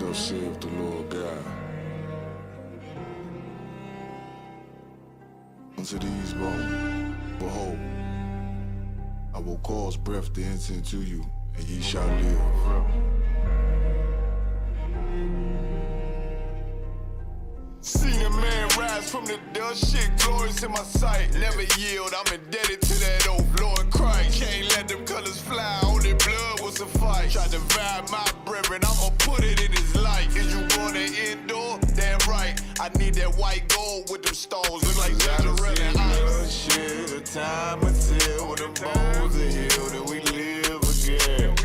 thus saith the Lord God. Unto these bones, behold, I will cause breath to enter into you, and ye shall live. Seen a man rise from the dust, shit glorious in my sight. Never yield, I'm indebted to that old Lord Christ. Can't let them colors fly, only blood will suffice. Try to divide my brethren, I'ma put it in his life. Is you going to endure? Damn right, I need that white gold with them stones. Look like TAZARYACH ice. Shit, the time until when the bones are healed and we live again.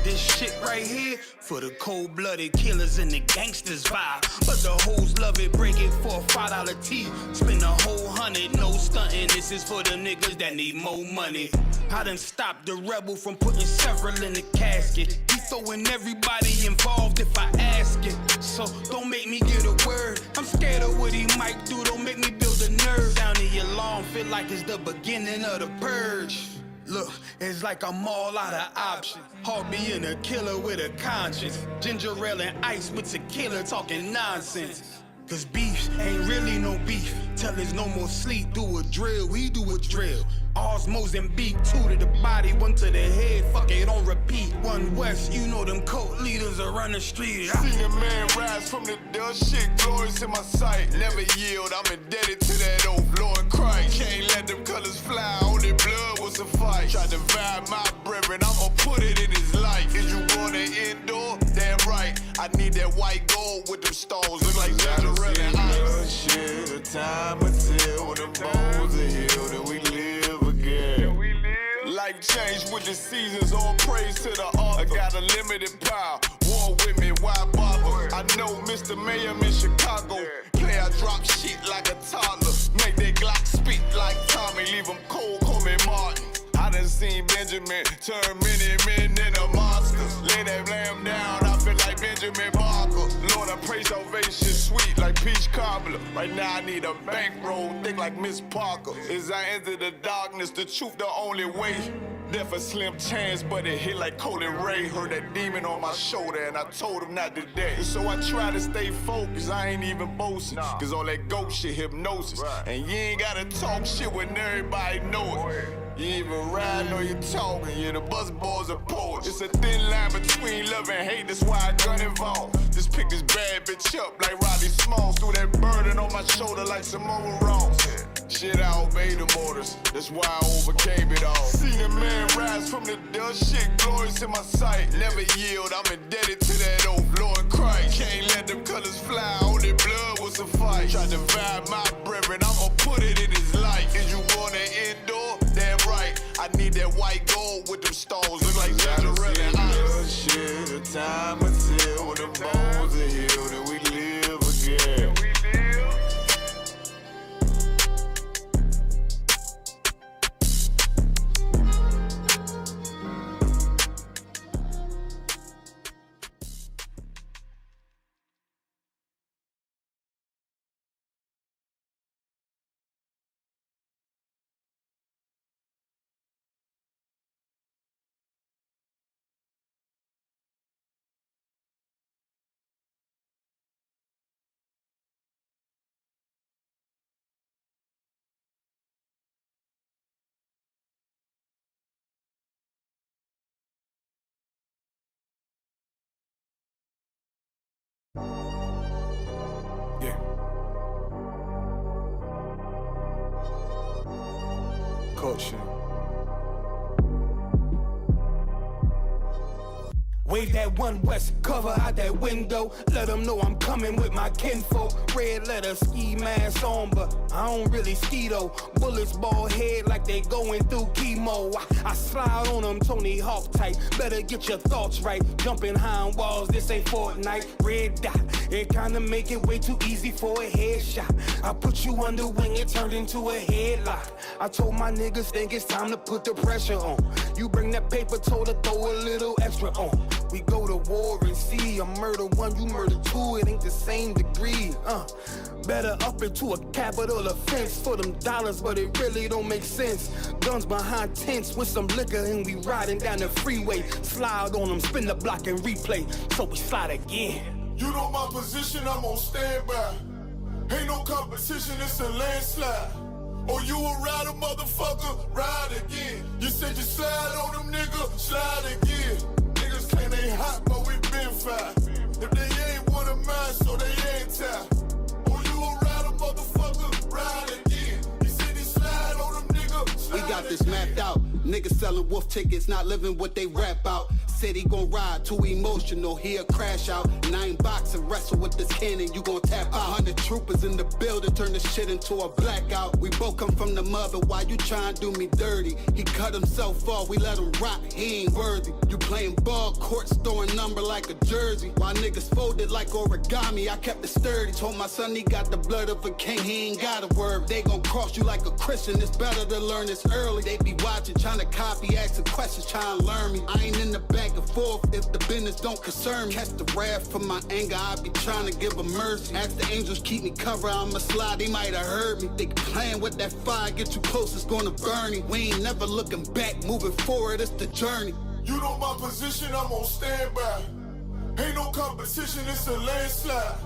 This shit right here for the cold-blooded killers and the gangsters vibe. But the hoes love it, break it for a $5 tee. Spend a whole 100, no stunting. This is for the niggas that need more money. I done stopped the rebel from putting several in the casket. He throwing everybody involved if I ask it. So don't make me get a word. I'm scared of what he might do. Don't make me build a nerve. Down the alarm, feel like it's the beginning of the purge. Look, it's like I'm all out of options. Hard being a killer with a conscience. Ginger ale and ice with tequila talking nonsense. Cause beef ain't really no beef. Till there's no more sleep, do a drill, we do a drill. Osmos and beat, 2 to the body, 1 to the head, fuck it, on repeat. 1 West, you know them cult leaders are on the street. Seen a man rise from the dust, shit glorious in my sight. Never yield, I'm indebted to that old Lord Christ. Can't let them colors fly, only blood will suffice. Try to divide my brethren, I'ma put it in his life. Is you going to endure? Damn right, I need that white gold with them stones. Look like TAZARYACH ice. Shit, the time until when the bones are healed and we live again. Life changed with the seasons, all praise to the author. I got a limited power, war with me, why bother? I know Mr. Mayhem in Chicago. Play, I drop shit like a toddler. Make that Glock speak like Tommy, leave him cold, call me Martin. I done seen Benjamin turn many men into monsters. Lay that lamb down, I feel like Benjamin Barker. Lord, I pray salvation sweet like peach cobbler. Right now I need a bankroll thick like Miss Parker. As I enter the darkness, the truth the only way. Death a slim chance, but it hit like Colin Ray. Heard that demon on my shoulder and I told him not today. So I try to stay focused, I ain't even boasting. Cause all that ghost shit hypnosis. And you ain't gotta talk shit when everybody know it. You ain't even riding or you talking, yeah, the buzz boys are poets. It's a thin line between love and hate, that's why I got involved. Just pick this bad bitch up like Roddy Smalls. Threw that burden on my shoulder like Samoa Ross. Shit, I obey the orders, that's why I overcame it all. Seen a man rise from the dust, shit glorious in my sight. Never yield, I'm indebted to that old Lord Christ. Can't let them colors fly, only blood will suffice. Try to divide my brethren, I'ma put it in his life. Is you gonna endure? Damn right, I need that white gold with them stones. Look like TAZARYACH ice. Shit, the time until when the bones are healed and we live again. Yeah. Culture. Wave that 1 West cover out that window. Let them know I'm coming with my kinfolk. Red letter ski mask on, but I don't really ski though. Bullets ball head like they going through chemo. I slide on them Tony Hawk type. Better get your thoughts right. Jumping high on walls, this ain't Fortnite. Red dot, it kinda make it way too easy for a headshot. I put you under wing, it turned into a headlock. I told my niggas think it's time to put the pressure on. You bring that paper, told her throw a little extra on. We go to war and see, I murder 1, you murder 2, it ain't the same degree. Better up into a capital offense for them dollars, but it really don't make sense. Guns behind tents with some liquor and we riding down the freeway. Slide on them, spin the block and replay, so we slide again. You know my position, I'm on standby. Ain't no competition, it's a landslide. Oh, you a rider, motherfucker, ride again. You said you slide on them, nigga, slide again. Niggas claim they hot, but we been fine. If they ain't one of mine, so they ain't tied. Oh, you a rider, motherfucker, ride again. You said you slide on them, nigga, slide. We got this mapped out. Niggas selling wolf tickets, not living what they rap out. Said he gon' ride, too emotional, he'll crash out. And I ain't boxing, wrestle with this cannon, you gon' tap out. 100 troopers in the building, turn the shit into a blackout. We both come from the mother, why you tryin' to do me dirty? He cut himself off, we let him rock, he ain't worthy. You playing ball court, throwing number like a jersey. While niggas folded like origami, I kept it sturdy. Told my son he got the blood of a king, he ain't got a word. They gon' cross you like a Christian, it's better to learn this early. They be watching, trying to copy, asking questions, trying to learn me. I ain't in the back and forth if the business don't concern me. Catch the wrath from my anger, I be trying to give a mercy. Ask the angels keep me covered, I'ma slide, they might have heard me. They playing with that fire, get too close, it's gonna burn me. We ain't never looking back, moving forward, it's the journey. You know my position, I'm on standby. Ain't no competition, it's a landslide.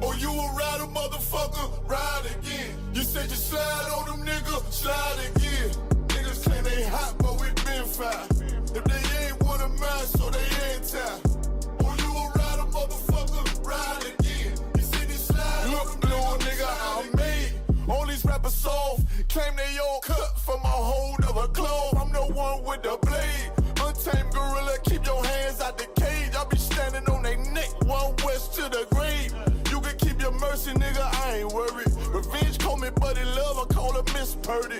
Oh, you a rider, motherfucker, ride again. You said you slide on them, nigga, slide again. Niggas claim they hot, but we been fine. If they ain't one of mine, so they ain't tied. Oh, you a rider, motherfucker, ride again. You said you slide. Look, little nigga, I'm made. All these rappers soft, claim they all cut from a hold of a clove. I'm the one with the blade. Untamed gorilla, keep your hands out the cage. I be standing on they neck, one west to the grave. You can keep your mercy, nigga, I ain't worried. Revenge call me buddy love, I call her Miss Purdy.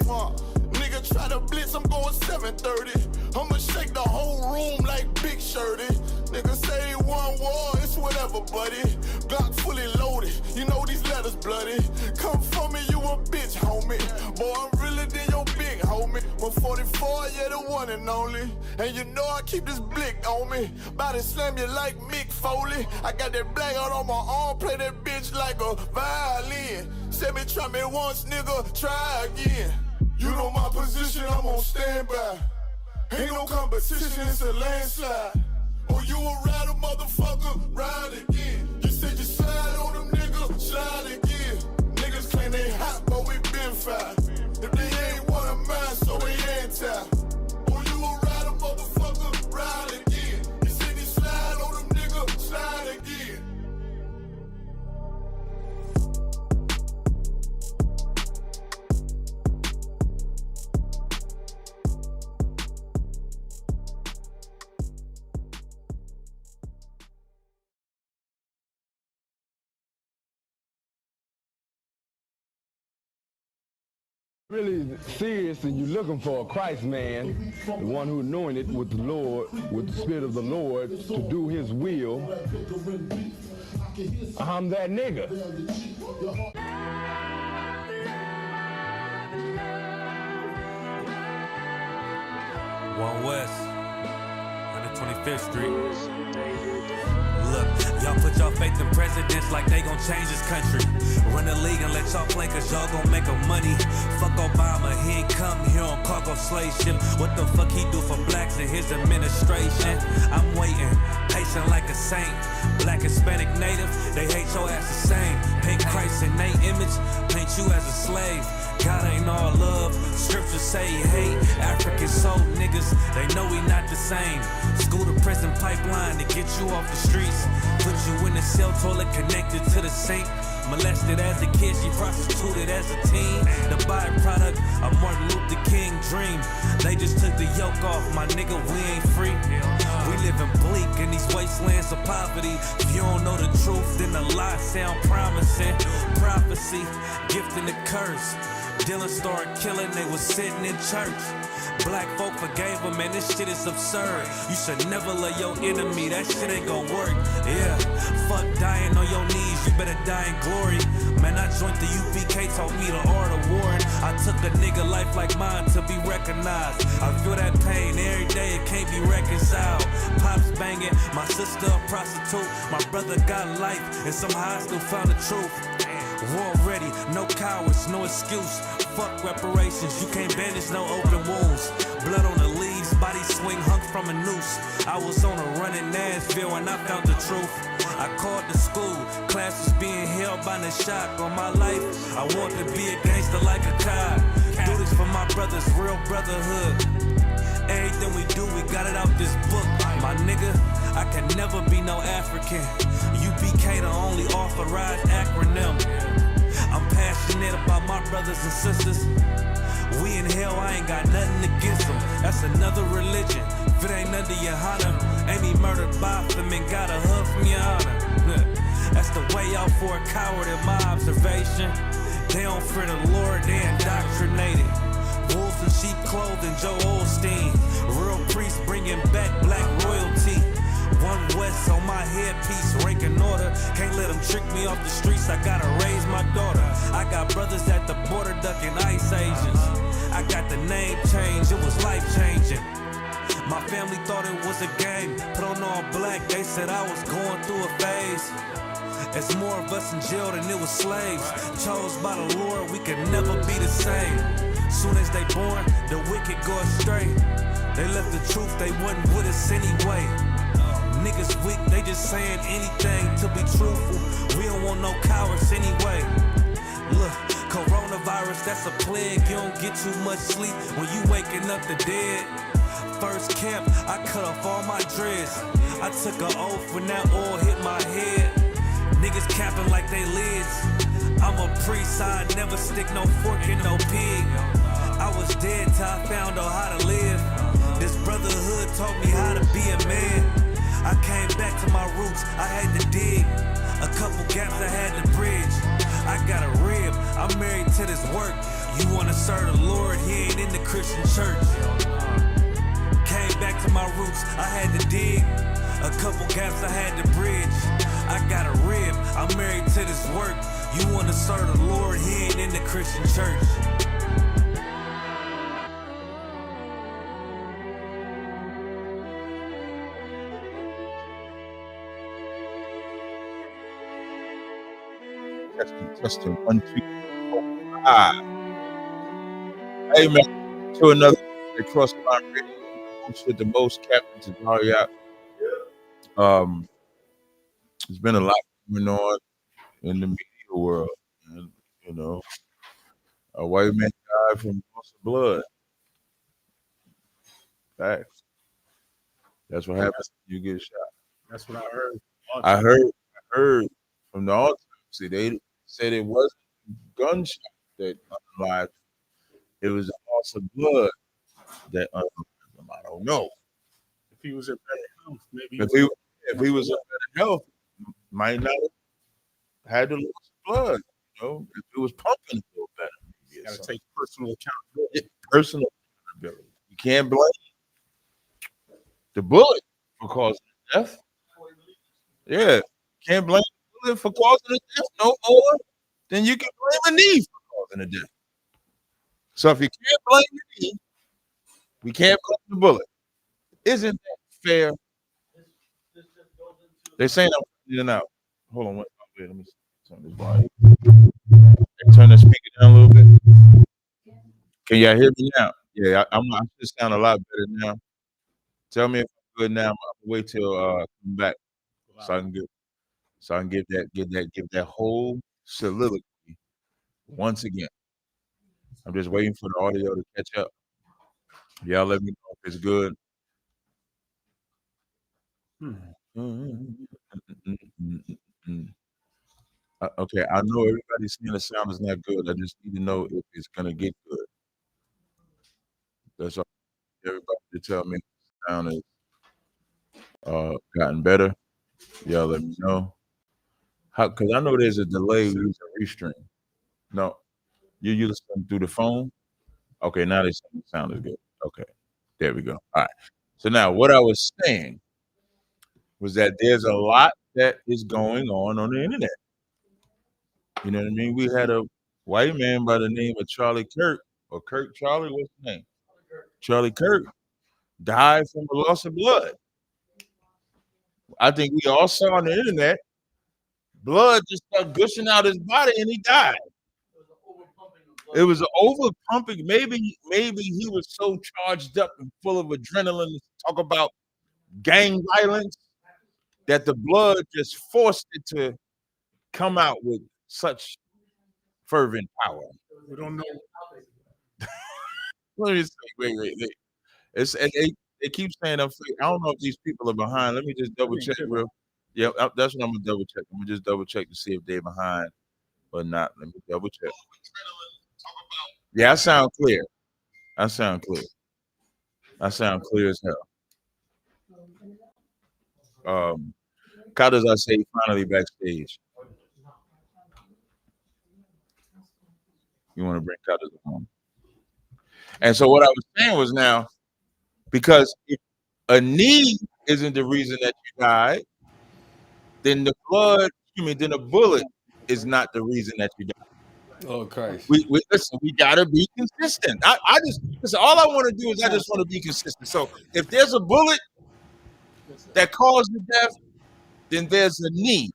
Nigga try to blitz, I'm going 730. I'ma shake the whole room like Big Shirty. Nigga say one war, it's whatever, buddy. Glock fully loaded, you know these letters bloody. Come for me, you a bitch, homie. Boy, I'm realer than your big homie. 144, yeah, the one and only. And you know I keep this blick on me. Body slam you like Mick Foley. I got that black out on my arm, play that bitch like a violin. Said me try me once, nigga, try again. You know my position, I'm on standby. Ain't no competition, it's a landslide. Oh, you a rider, motherfucker, ride again. You said you slide on them, nigga, slide again. Niggas claim they hot, but we been fine. If they ain't one of mine, so they ain't tied. Oh, you a rider, motherfucker, ride again. You said you slide on them, nigga, slide again. Really serious and you're looking for a Christ man, the one who anointed with the Lord, with the Spirit of the Lord to do his will, I'm that nigga. One West, 125th Street. Look, y'all put y'all faith in presidents like they gon' change this country. Run the league and let y'all play cause y'all gon' make a money. Fuck Obama, he ain't come here on cargo slave ship. What the fuck he do for blacks in his administration? I'm waiting, patient like a saint. Black, Hispanic, Native, they hate your ass the same. Paint Christ in they image, paint you as a slave. God ain't all love, scriptures say he hate. African soul niggas, they know we not the same. School to prison pipeline to get you off the streets. Put you in the cell toilet connected to the sink. Molested as a kid, she prostituted as a teen. The byproduct of Martin Luther King dream. They just took the yoke off, my nigga, we ain't free. We living bleak in these wastelands of poverty. If you don't know the truth, then the lie sound promising. Prophecy, gift and the curse. Dylan started killing, they was sitting in church. Black folk forgave him, man, this shit is absurd. You should never love your enemy, that shit ain't gon' work. Yeah, fuck dying on your knees, you better die in glory. Man, I joined the UPK, taught me the art of warring. I took a nigga life like mine to be recognized. I feel that pain every day, it can't be reconciled. Pops banging, my sister a prostitute. My brother got life, and somehow I still found the truth. War ready, no cowards, no excuse. Fuck reparations, you can't bandage no open wounds. Blood on the leaves, body swing hung from a noose. I was on a run in Nashville and I found the truth. I called the school, class was being held by the shock on my life. I want to be a gangster like a child. Do this for my brothers, real brotherhood. Everything we do, we got it out this book. My nigga, I can never be no African. UBK the only authorized acronym. I'm passionate about my brothers and sisters. We in hell, I ain't got nothing against them. That's another religion. If it ain't under your honor, ain't me murdered by them and got a hug from your honor. That's the way out for a coward in my observation. They don't fear the Lord, they indoctrinated. Wolves in sheep clothing, Joe Osteen. Real priest bringing back black royalty. One West on my headpiece, ranking order. Can't let them trick me off the streets, I gotta raise my daughter. I got brothers at the border ducking ice agents. I got the name change, it was life changing. My family thought it was a game, put on all black, they said I was going through a phase. It's more of us in jail than it was slaves. Chose by the Lord, we could never be the same. Soon as they born, the wicked go astray. They left the truth, they wasn't with us anyway. Niggas weak, they just saying anything to be truthful. We don't want no cowards anyway. Look, coronavirus, that's a plague. You don't get too much sleep when you waking up the dead. First camp, I cut off all my dreads. I took an oath when that oil hit my head. Niggas capping like they lids. I'm a priest, I never stick no fork in no pig. I was dead till I found out how to live. This brotherhood taught me how to be a man. I came back to my roots, I had to dig. A couple gaps I had to bridge. I got a rib, I'm married to this work. You wanna serve the Lord, he ain't in the Christian church. Came back to my roots, I had to dig. A couple gaps I had to bridge. I got a rib, I'm married to this work. You wanna serve the Lord, he ain't in the Christian church. Testing 1, 2, 4, 5. Hey man, to another Across the Line Radio, host with the most, Captain TAZARYACH. There's been a lot going on in the media world, and you know, a white man died from loss of blood. Facts. That's what happens when you get shot. That's what I heard. I heard from the autopsy. They said it wasn't gunshot that unalived. It was a loss of blood that unalived him. I don't know. If he was in better health, maybe. If he was in better health, might not have had the loss of blood. You know, if it was pumping a little better. You gotta take personal accountability. Personal accountability. You can't blame the bullet for causing the death. Yeah, can't blame the bullet for causing the death no more than you can blame a knee for causing the death. So if you can't blame the knee, we can't blame the bullet. Isn't that fair? They're saying I'm in and out. Hold on, wait, let me turn this volume. Turn the speaker down a little bit. Can y'all hear me now? Yeah, I should sound a lot better now. Tell me if I'm good now. I'm gonna wait till come back so I can give that whole soliloquy once again. I'm just waiting for the audio to catch up. Y'all let me know if it's good. Okay, I know everybody's saying the sound is not good. I just need to know if it's gonna get good. That's all. Everybody to tell me if the sound is gotten better. Y'all let me know. Because I know there's a delay using Restream. No, you listen through the phone. Okay, now they say the sound is good. Okay, there we go. All right. So now what I was saying was that there's a lot that is going on the internet. You know what I mean? We had a white man by the name of Charlie Kirk, or Kirk Charlie, what's his name? Charlie Kirk died from a loss of blood. I think we all saw on the internet, blood just started gushing out his body and he died. It was an over pumping. Maybe he was so charged up and full of adrenaline to talk about gang violence that the blood just forced it to come out with such fervent power. We don't know. Let me see. Wait. It's and they keep saying I'm fake. I don't know if these people are behind. Let me just double check real. Yeah, that's what I'm gonna double check. I'm gonna just double check to see if they're behind or not. Let me double check. Yeah, I sound clear. I sound clear. I sound clear as hell. How does I say finally backstage? You want to bring Cutters home? And so what I was saying was now, because if a knee isn't the reason that you died, then the then a bullet is not the reason that you died. Oh Christ! We listen. We gotta be consistent. I just listen. All I want to do is I just want to be consistent. So if there's a bullet that caused the death, then there's a knee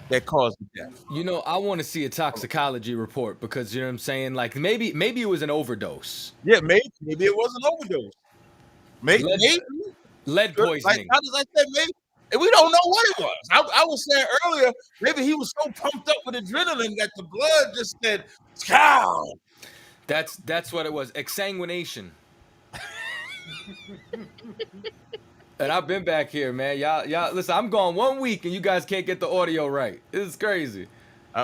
that caused the death. You know, I want to see a toxicology report because you know what I'm saying. Like maybe it was an overdose. Yeah, maybe it was an overdose. Maybe lead poisoning. Like, how does I say maybe? And we don't know what it was. I was saying earlier, maybe he was so pumped up with adrenaline that the blood just said, "Cow." That's what it was. Exsanguination. And I've been back here, man. Y'all, listen. I'm gone 1 week, and you guys can't get the audio right. This is crazy.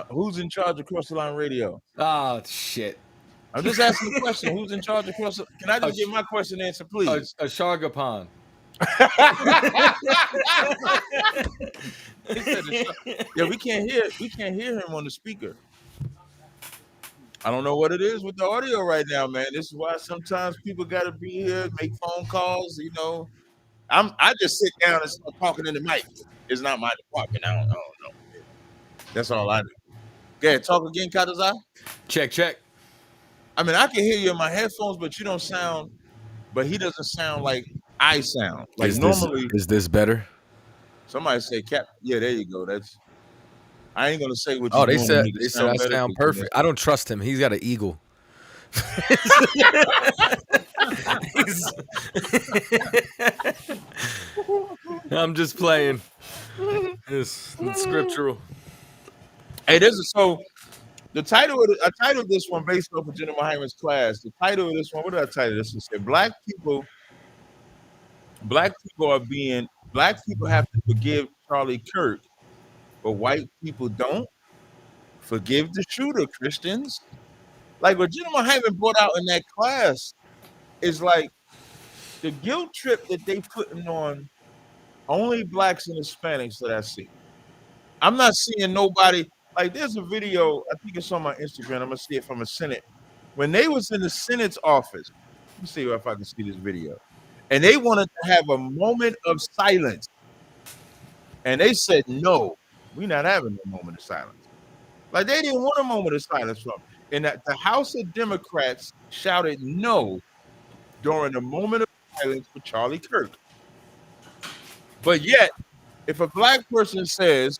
Who's in charge of Cross the Line Radio? Oh shit. I'm just asking the question. Who's in charge of Cross the Line? Can I just get my question answered, please? A Shargapan. Yeah, we can't hear him on the speaker. I don't know what it is with the audio right now, man. This is why sometimes people gotta be here, make phone calls, you know. I just sit down and start talking in the mic. It's not my department. I don't know. That's all I do. Go ahead, talk again, CHAATAZA. Check. I mean, I can hear you in my headphones, but you don't sound. But he doesn't sound like I sound. Like normally. Is this better? Somebody say, "Cap." Yeah, there you go. I ain't gonna say what. They said I sound perfect. I don't trust him. He's got an eagle. I'm just playing. It's scriptural. Hey, so the title I titled this one based off of General Hyman's class. The title of this one, what did I title this? It said black people have to forgive Charlie Kirk, but white people don't. Forgive the shooter, Christians. Like what General Hyman brought out in that class is like the guilt trip that they putting on only blacks and Hispanics that I see. I'm not seeing nobody. Like there's a video, I think it's on my Instagram. I'm gonna see it from a Senate. When they was in the Senate's office, let me see if I can see this video. And they wanted to have a moment of silence. And they said, no, we're not having a moment of silence. Like they didn't want a moment of silence from. And that the House of Democrats shouted no during a moment of silence for Charlie Kirk. But yet, if a black person says,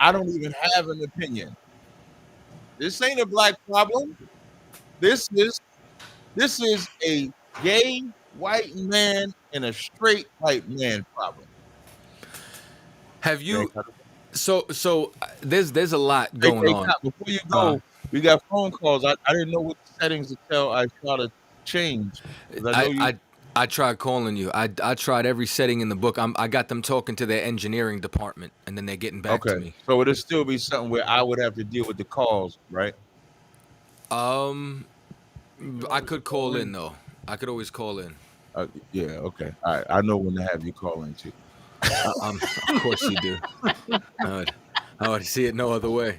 I don't even have an opinion, this ain't a black problem. This is a gay white man and a straight white man problem. Have you? So there's a lot going on. Before you go, we got phone calls. I didn't know what settings to tell I try to change. I tried calling you. I tried every setting in the book. I got them talking to their engineering department, and then they're getting back to me. So it'll still be something where I would have to deal with the calls, right? I could call in though. I could always call in. Yeah. Okay. All right. I know when to have you call in too. Of course you do. I would see it no other way.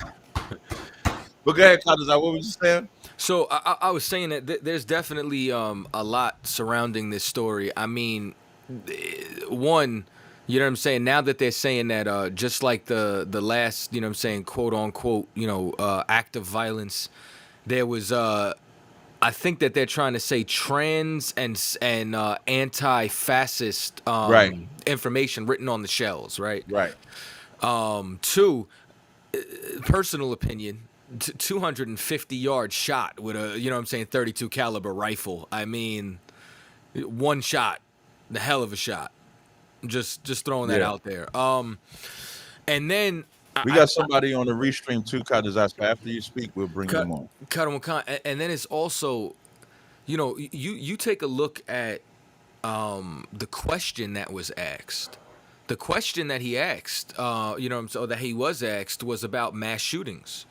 But go ahead, CHAATAZA. What was you saying? So I was saying that there's definitely a lot surrounding this story. I mean, one, you know what I'm saying? Now that they're saying that just like the last, you know what I'm saying, quote unquote, act of violence, there was I think that they're trying to say trans and anti-fascist information written on the shells, right? Right. Two, personal opinion, 250-yard shot with a, you know what I'm saying, 32 caliber rifle. I mean, one shot, the hell of a shot. Just throwing that Yeah. out there. And then We got somebody on the restream too, CHAATAZA. After you speak, we'll bring them on. And then it's also, you take a look at the question that was asked. The question that he asked, that he was asked was about mass shootings.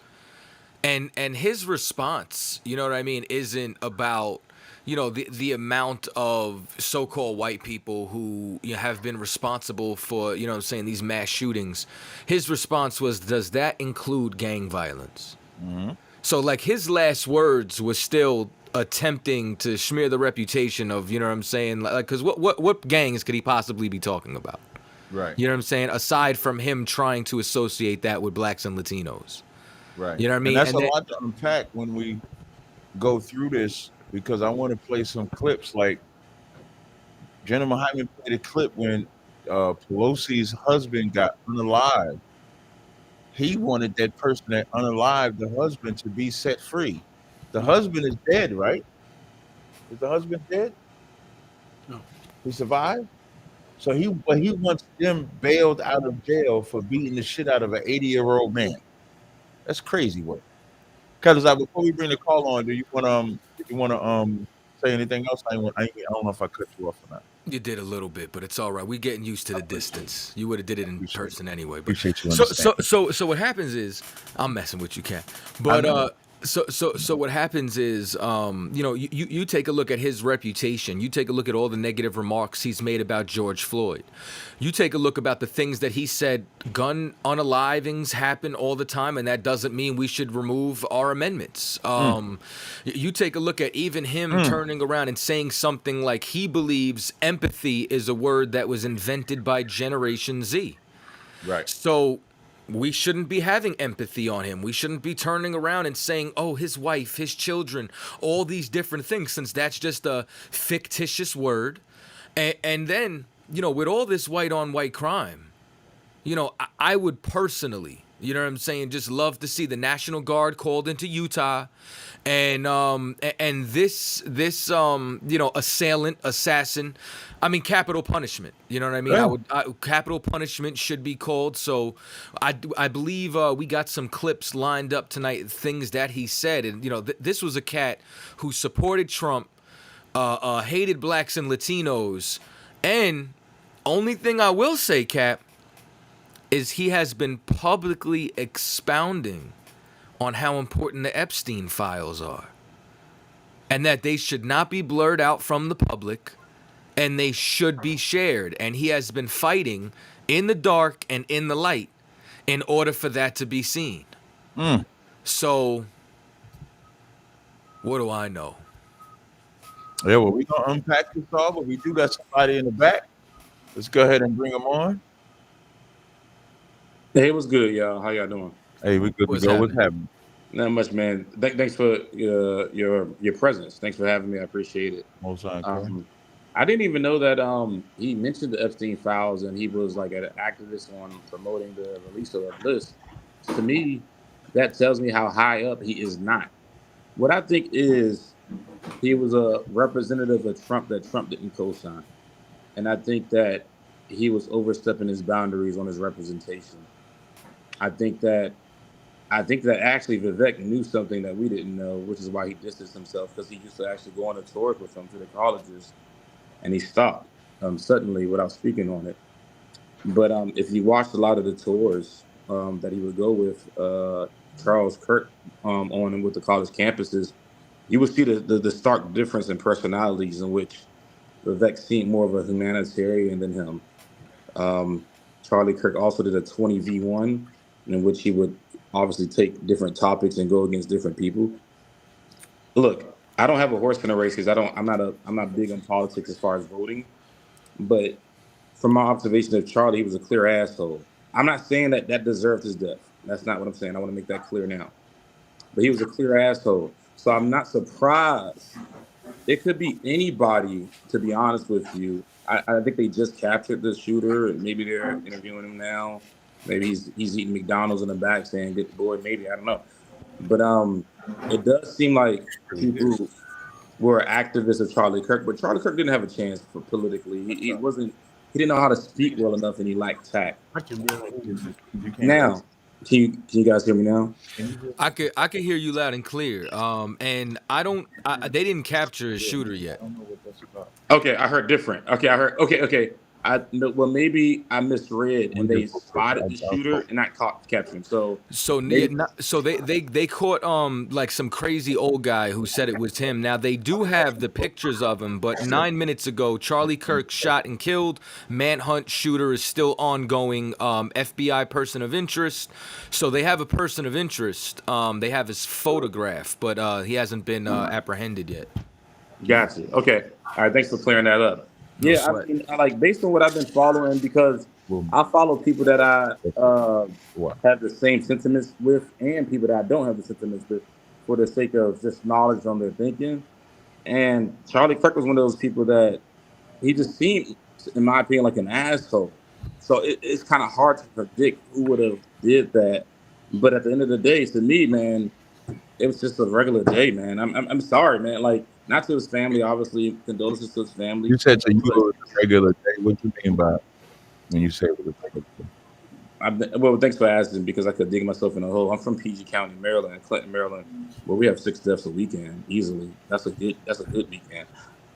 And his response, you know what I mean, isn't about, the amount of so-called white people who have been responsible for, these mass shootings. His response was, does that include gang violence? Mm-hmm. So like his last words was still attempting to smear the reputation of, like, because what gangs could he possibly be talking about? Right. You know what I'm saying? Aside from him trying to associate that with blacks and Latinos. Right. You know what I mean? And that's a lot to unpack when we go through this, because I want to play some clips. Like Jenna Hyman played a clip when Pelosi's husband got unalived. He wanted that person that unalived the husband to be set free. The husband is dead, right? Is the husband dead? No. He survived? So he wants them bailed out of jail for beating the shit out of an 80-year-old man. That's crazy work. Because before we bring the call on, do you want to say anything else? I don't know if I cut you off or not. You did a little bit, but it's all right. We're getting used to the distance. You would have did it in person anyway. But appreciate you. So what happens is, I'm messing with you, Cat. But so what happens is, you take a look at his reputation. You take a look at all the negative remarks he's made about George Floyd. You take a look about the things that he said. Gun unalivings happen all the time, and that doesn't mean we should remove our amendments. You take a look at even him turning around and saying something like he believes empathy is a word that was invented by Generation Z. Right. So we shouldn't be having empathy on him. We shouldn't be turning around and saying, oh, his wife, his children, all these different things, since that's just a fictitious word. And then, with all this white on white crime, I would personally, just love to see the National Guard called into Utah, and this assassin, capital punishment. You know what I mean? Yeah. Capital punishment should be called. So I believe we got some clips lined up tonight, things that he said, and this was a cat who supported Trump, hated blacks and Latinos, and only thing I will say, Cap, is he has been publicly expounding on how important the Epstein files are, and that they should not be blurred out from the public, and they should be shared. And he has been fighting in the dark and in the light in order for that to be seen. So, what do I know? Yeah, well, we're going to unpack this all, but we do got somebody in the back. Let's go ahead and bring them on. Hey, what's good, y'all? How y'all doing? Hey, we good to go. What's happening? Not much, man. Thanks for your presence. Thanks for having me. I appreciate it. Most time. I didn't even know that he mentioned the Epstein files and he was like an activist on promoting the release of that list. To me, that tells me how high up he is not. What I think is he was a representative of Trump that Trump didn't co-sign. And I think that he was overstepping his boundaries on his representation. I think that actually Vivek knew something that we didn't know, which is why he distanced himself, because he used to actually go on a tour with him to the colleges, and he stopped suddenly without speaking on it. But if you watched a lot of the tours that he would go with Charles Kirk on with the college campuses, you would see the stark difference in personalities in which Vivek seemed more of a humanitarian than him. Charlie Kirk also did a 20v1 in which he would obviously take different topics and go against different people. Look, I don't have a horse in the race because I'm not big on politics as far as voting, but from my observation of Charlie, he was a clear asshole. I'm not saying that deserved his death. That's not what I'm saying. I want to make that clear now. But he was a clear asshole. So I'm not surprised. It could be anybody, to be honest with you. I think they just captured the shooter, and maybe they're interviewing him now. Maybe he's eating McDonald's in the back saying get bored. Maybe, I don't know. But it does seem like people were activists of Charlie Kirk, but Charlie Kirk didn't have a chance for politically. He wasn't he didn't know how to speak well enough, and he lacked tact. I can barely hear you. You can't Now, can you guys hear me now? I could hear you loud and clear. And they didn't capture a shooter yet. I don't know what that's about. Okay, I heard different. Okay, I heard. Okay. I no, well, maybe I misread, and they spotted the shooter and not captured him. So They caught like some crazy old guy who said it was him. Now they do have the pictures of him, but 9 minutes ago, Charlie Kirk shot and killed. Manhunt shooter is still ongoing. FBI person of interest. So they have a person of interest. They have his photograph, but he hasn't been apprehended yet. Gotcha. Okay. All right. Thanks for clearing that up. No Yeah, sweat. I mean, like based on what I've been following, because I follow people that I have the same sentiments with, and people that I don't have the sentiments with, for the sake of just knowledge on their thinking. And Charlie Kirk was one of those people that he just seemed, in my opinion, like an asshole. So it's kind of hard to predict who would have did that. But at the end of the day, to me, man, it was just a regular day, man. I'm sorry, man. Like, not to his family, obviously. Condolences to his family. You said to you it was a regular day. What do you mean by when you say it was a regular day? Well, thanks for asking, because I could dig myself in a hole. I'm from PG County, Maryland, Clinton, Maryland, where we have 6 deaths a weekend easily. That's a good weekend.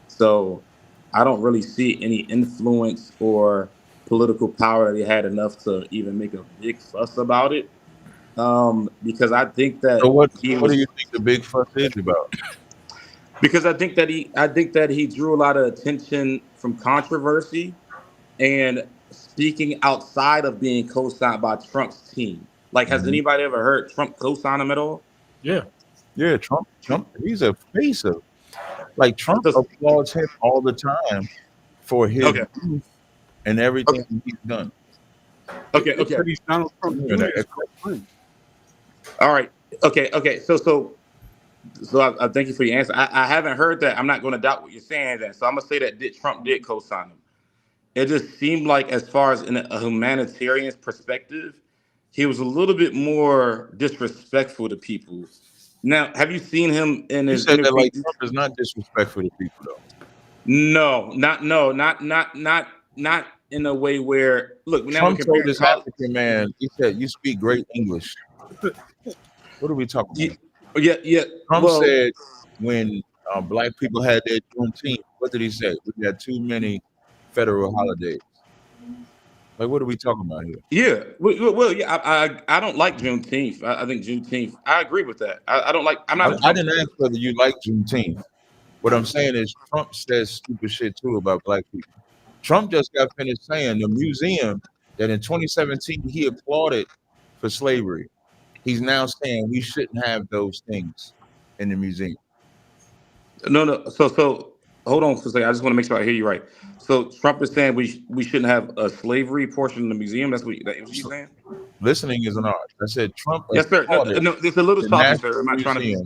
So I don't really see any influence or political power that he had enough to even make a big fuss about it. Because I think that So what do you think the big fuss is about? Because I think that he drew a lot of attention from controversy and speaking outside of being co-signed by Trump's team. Like, has anybody ever heard Trump co-sign him at all? Yeah. Yeah, Trump, he's a face of, like, Trump applauds him all the time for his youth and everything he's done. Okay. He's Donald Trump. All right. Okay. So I thank you for your answer. I haven't heard that. I'm not going to doubt what you're saying then. So I'm going to say that Trump did co-sign him. It just seemed like, as far as in a humanitarian perspective, he was a little bit more disrespectful to people. Now, have you seen him in his interview? That, like, Trump is not disrespectful to people, though. No, not in a way where, look. Trump told this African man, he said, "You speak great English." What are we talking about? Yeah. Trump said when black people had their Juneteenth, what did he say? We had too many federal holidays. Like, what are we talking about here? Yeah. Well, yeah. I don't like Juneteenth. I think Juneteenth. I agree with that. I don't like. I'm not. I didn't ask whether you like Juneteenth. What I'm saying is Trump says stupid shit too about black people. Trump just got finished saying the museum that in 2017 he applauded for slavery. He's now saying we shouldn't have those things in the museum. No. So hold on for a second. I just want to make sure I hear you right. So Trump is saying we shouldn't have a slavery portion in the museum. That's what you're saying? Listening is an art. I said Trump. Yes, sir. No, it's a little choppy, sir. I'm not trying to.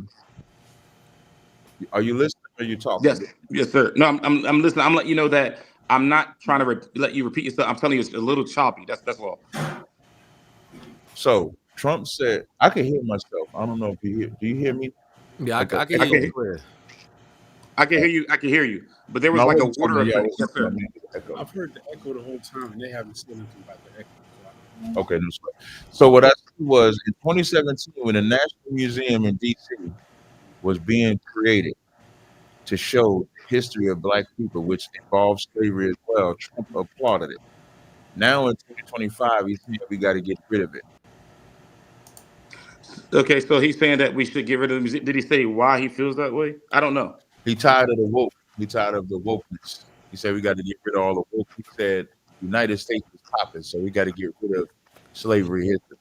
Are you listening or are you talking? Yes, sir. No, I'm listening. I'm letting you know that I'm not trying to let you repeat yourself. I'm telling you it's a little choppy. That's all. So Trump said, I can hear myself. I don't know if you hear. Do you hear me? Yeah, I can hear you clear. I can hear you. But there was like a water effect. Yes, sir. I've heard the echo the whole time, and they haven't said anything about the echo. Okay, no sweat. So what I said was in 2017, when the National Museum in DC was being created to show the history of black people, which involves slavery as well, Trump applauded it. Now in 2025, he's saying we got to get rid of it. Okay, so he's saying that we should get rid of the museum. Did he say why he feels that way? I don't know. He tired of the woke. He tired of the wokeness. He said we got to get rid of all the woke. He said the United States is popping, so we got to get rid of slavery history.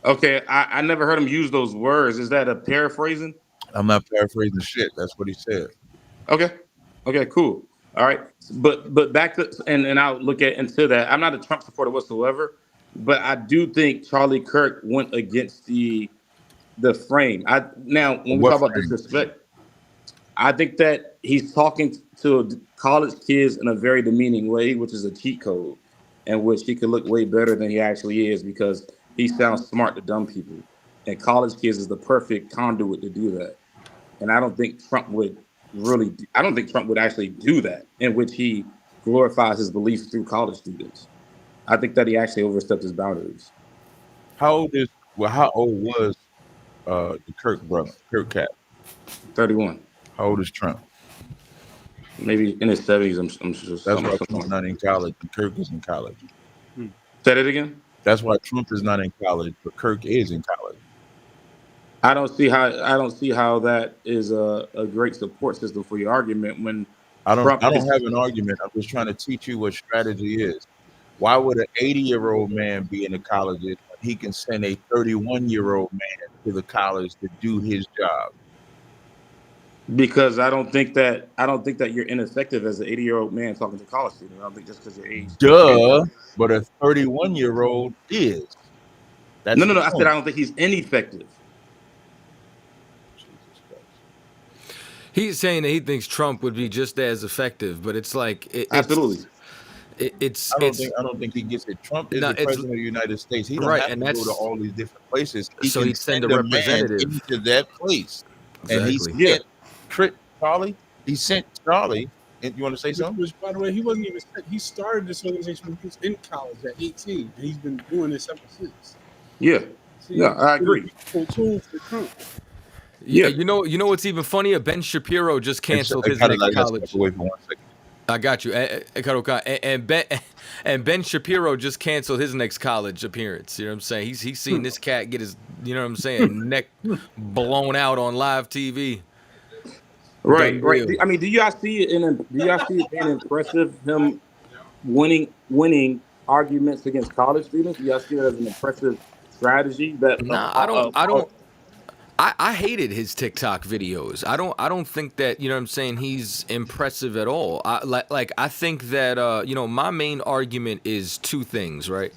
Okay, I never heard him use those words. Is that a paraphrasing? I'm not paraphrasing shit. That's what he said. Okay, cool. All right, but back to and I'll look into that. I'm not a Trump supporter whatsoever, but I do think Charlie Kirk went against the frame. Now when we talk about disrespect, I think that he's talking to college kids in a very demeaning way, which is a cheat code, in which he could look way better than he actually is because he sounds smart to dumb people. And college kids is the perfect conduit to do that. And I don't think Trump would actually do that, in which he glorifies his beliefs through college students. I think that he actually overstepped his boundaries. How old was the Kirk brother, Kirk Cat? 31. How old is Trump? Maybe in his 70s. I'm sure. That's why Trump's not in college and Kirk is in college. Say that again. That's why Trump is not in college, but Kirk is in college. I don't see how that is a great support system for your argument when I don't Trump have an argument. I'm just trying to teach you what strategy is. Why would an 80-year-old man be in the colleges when he can send a 31-year-old man to the college to do his job? Because I don't think that you're ineffective as an 80-year-old man talking to college students. I don't think just because your age. Duh, but a 31-year-old is. That's No. I said I don't think he's ineffective. He's saying that he thinks Trump would be just as effective, but it's like absolutely. I don't think he gets it. Trump is the president of the United States. He don't have to go to all these different places. He so can he'd send a man representative into that place. Exactly. And Charlie. He sent Charlie. And you want to say something? Which, by the way, he wasn't even sent. He started this organization when he was in college at 18, and he's been doing this ever since. Yeah. I agree. Tool for Trump. Yeah, you know what's even funnier? Ben Shapiro just canceled his next college. Wait for 1 second. I got you, and Ben Shapiro just canceled his next college appearance. You know what I'm saying? He's seen this cat get his, you know what I'm saying, neck blown out on live TV. Right. I mean, do y'all see it being impressive? Him winning arguments against college students. Do y'all see it as an impressive strategy? I hated his TikTok videos. I don't think that, you know what I'm saying, he's impressive at all. I think that my main argument is two things, right?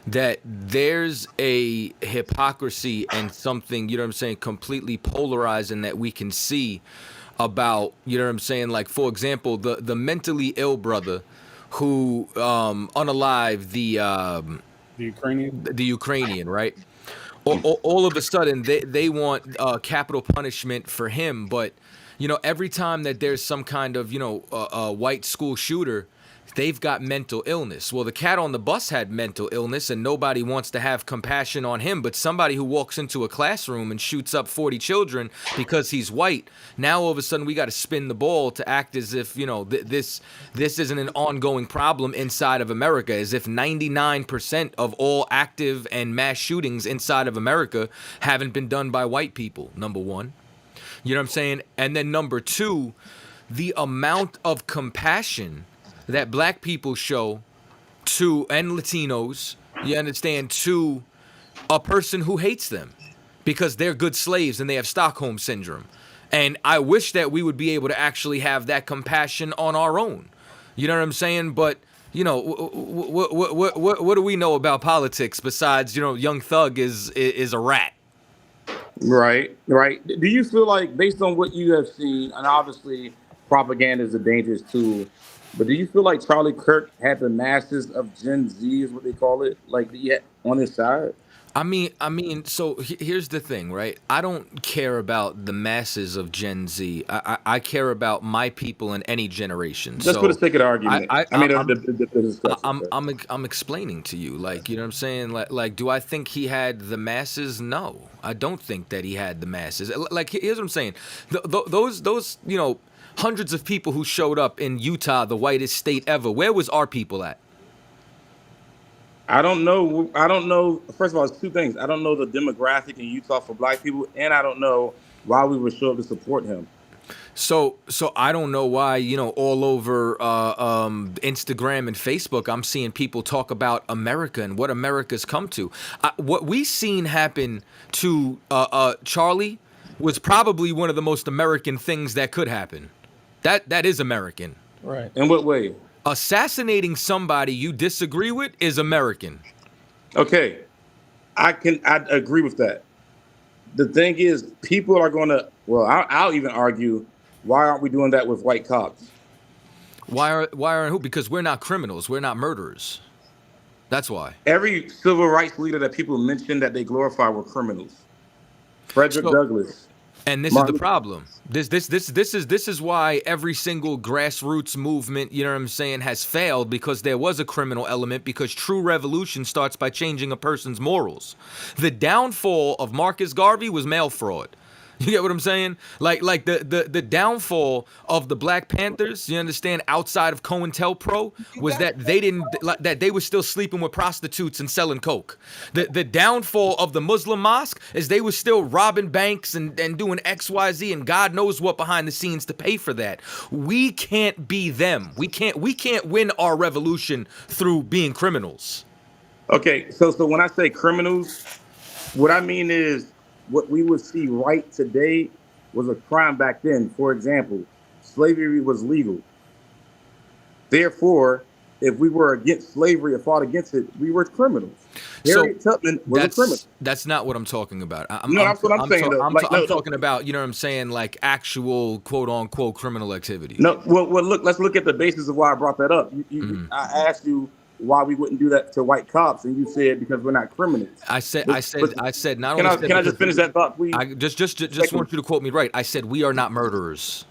That there's a hypocrisy and something, you know what I'm saying, completely polarizing that we can see about, you know what I'm saying, like, for example, the mentally ill brother who unalived the Ukrainian, right? All of a sudden, they want capital punishment for him. But, every time that there's some kind of, a white school shooter, they've got mental illness. Well, the cat on the bus had mental illness, and nobody wants to have compassion on him. But somebody who walks into a classroom and shoots up 40 children because he's white, now all of a sudden we got to spin the ball to act as if, this isn't an ongoing problem inside of America, as if 99% of all active and mass shootings inside of America haven't been done by white people, number one. You know what I'm saying? And then number two, the amount of compassion that black people show to, and Latinos, you understand, to a person who hates them because they're good slaves and they have Stockholm syndrome. And I wish that we would be able to actually have that compassion on our own. You know what I'm saying? But, what do we know about politics besides, Young Thug is a rat? Right. Do you feel like, based on what you have seen, and obviously propaganda is a dangerous tool, but do you feel like Charlie Kirk had the masses of Gen Z, is what they call it, like on his side? I mean, so here's the thing, right? I don't care about the masses of Gen Z. I care about my people in any generation. Just for the sake of the argument. I'm explaining to you, like, you know what I'm saying? Like, do I think he had the masses? No, I don't think that he had the masses. Like, here's what I'm saying. Those hundreds of people who showed up in Utah, the whitest state ever. Where was our people at? I don't know. First of all, it's two things. I don't know the demographic in Utah for black people, and I don't know why we would show up to support him. So I don't know why, all over Instagram and Facebook, I'm seeing people talk about America and what America's come to. What we seen happen to Charlie was probably one of the most American things that could happen. That is American. Right. In what way? Assassinating somebody you disagree with is American. Okay. I agree with that. The thing is, people are going to, I'll even argue, why aren't we doing that with white cops? Why aren't who? Because we're not criminals. We're not murderers. That's why. Every civil rights leader that people mentioned that they glorify were criminals. Frederick Douglass. And this is the problem. This is why every single grassroots movement, you know what I'm saying, has failed, because there was a criminal element, because true revolution starts by changing a person's morals. The downfall of Marcus Garvey was mail fraud. You get what I'm saying? Like the downfall of the Black Panthers, you understand, outside of COINTELPRO, was that they were still sleeping with prostitutes and selling coke. The downfall of the Muslim mosque is they were still robbing banks and doing XYZ and God knows what behind the scenes to pay for that. We can't be them. We can't win our revolution through being criminals. Okay, so when I say criminals, what I mean is what we would see right today was a crime back then. For example, slavery was legal. Therefore, if we were against slavery or fought against it, we were criminals. Harriet Tubman was a criminal. That's not what I'm talking about. That's what I'm saying. I'm talking about, you know what I'm saying, like actual quote unquote criminal activity. No, well, look. Let's look at the basis of why I brought that up. I asked you why we wouldn't do that to white cops, and you said because we're not criminals. I said not only. Can I just finish that thought, please? I just want you to quote me right. I said we are not murderers.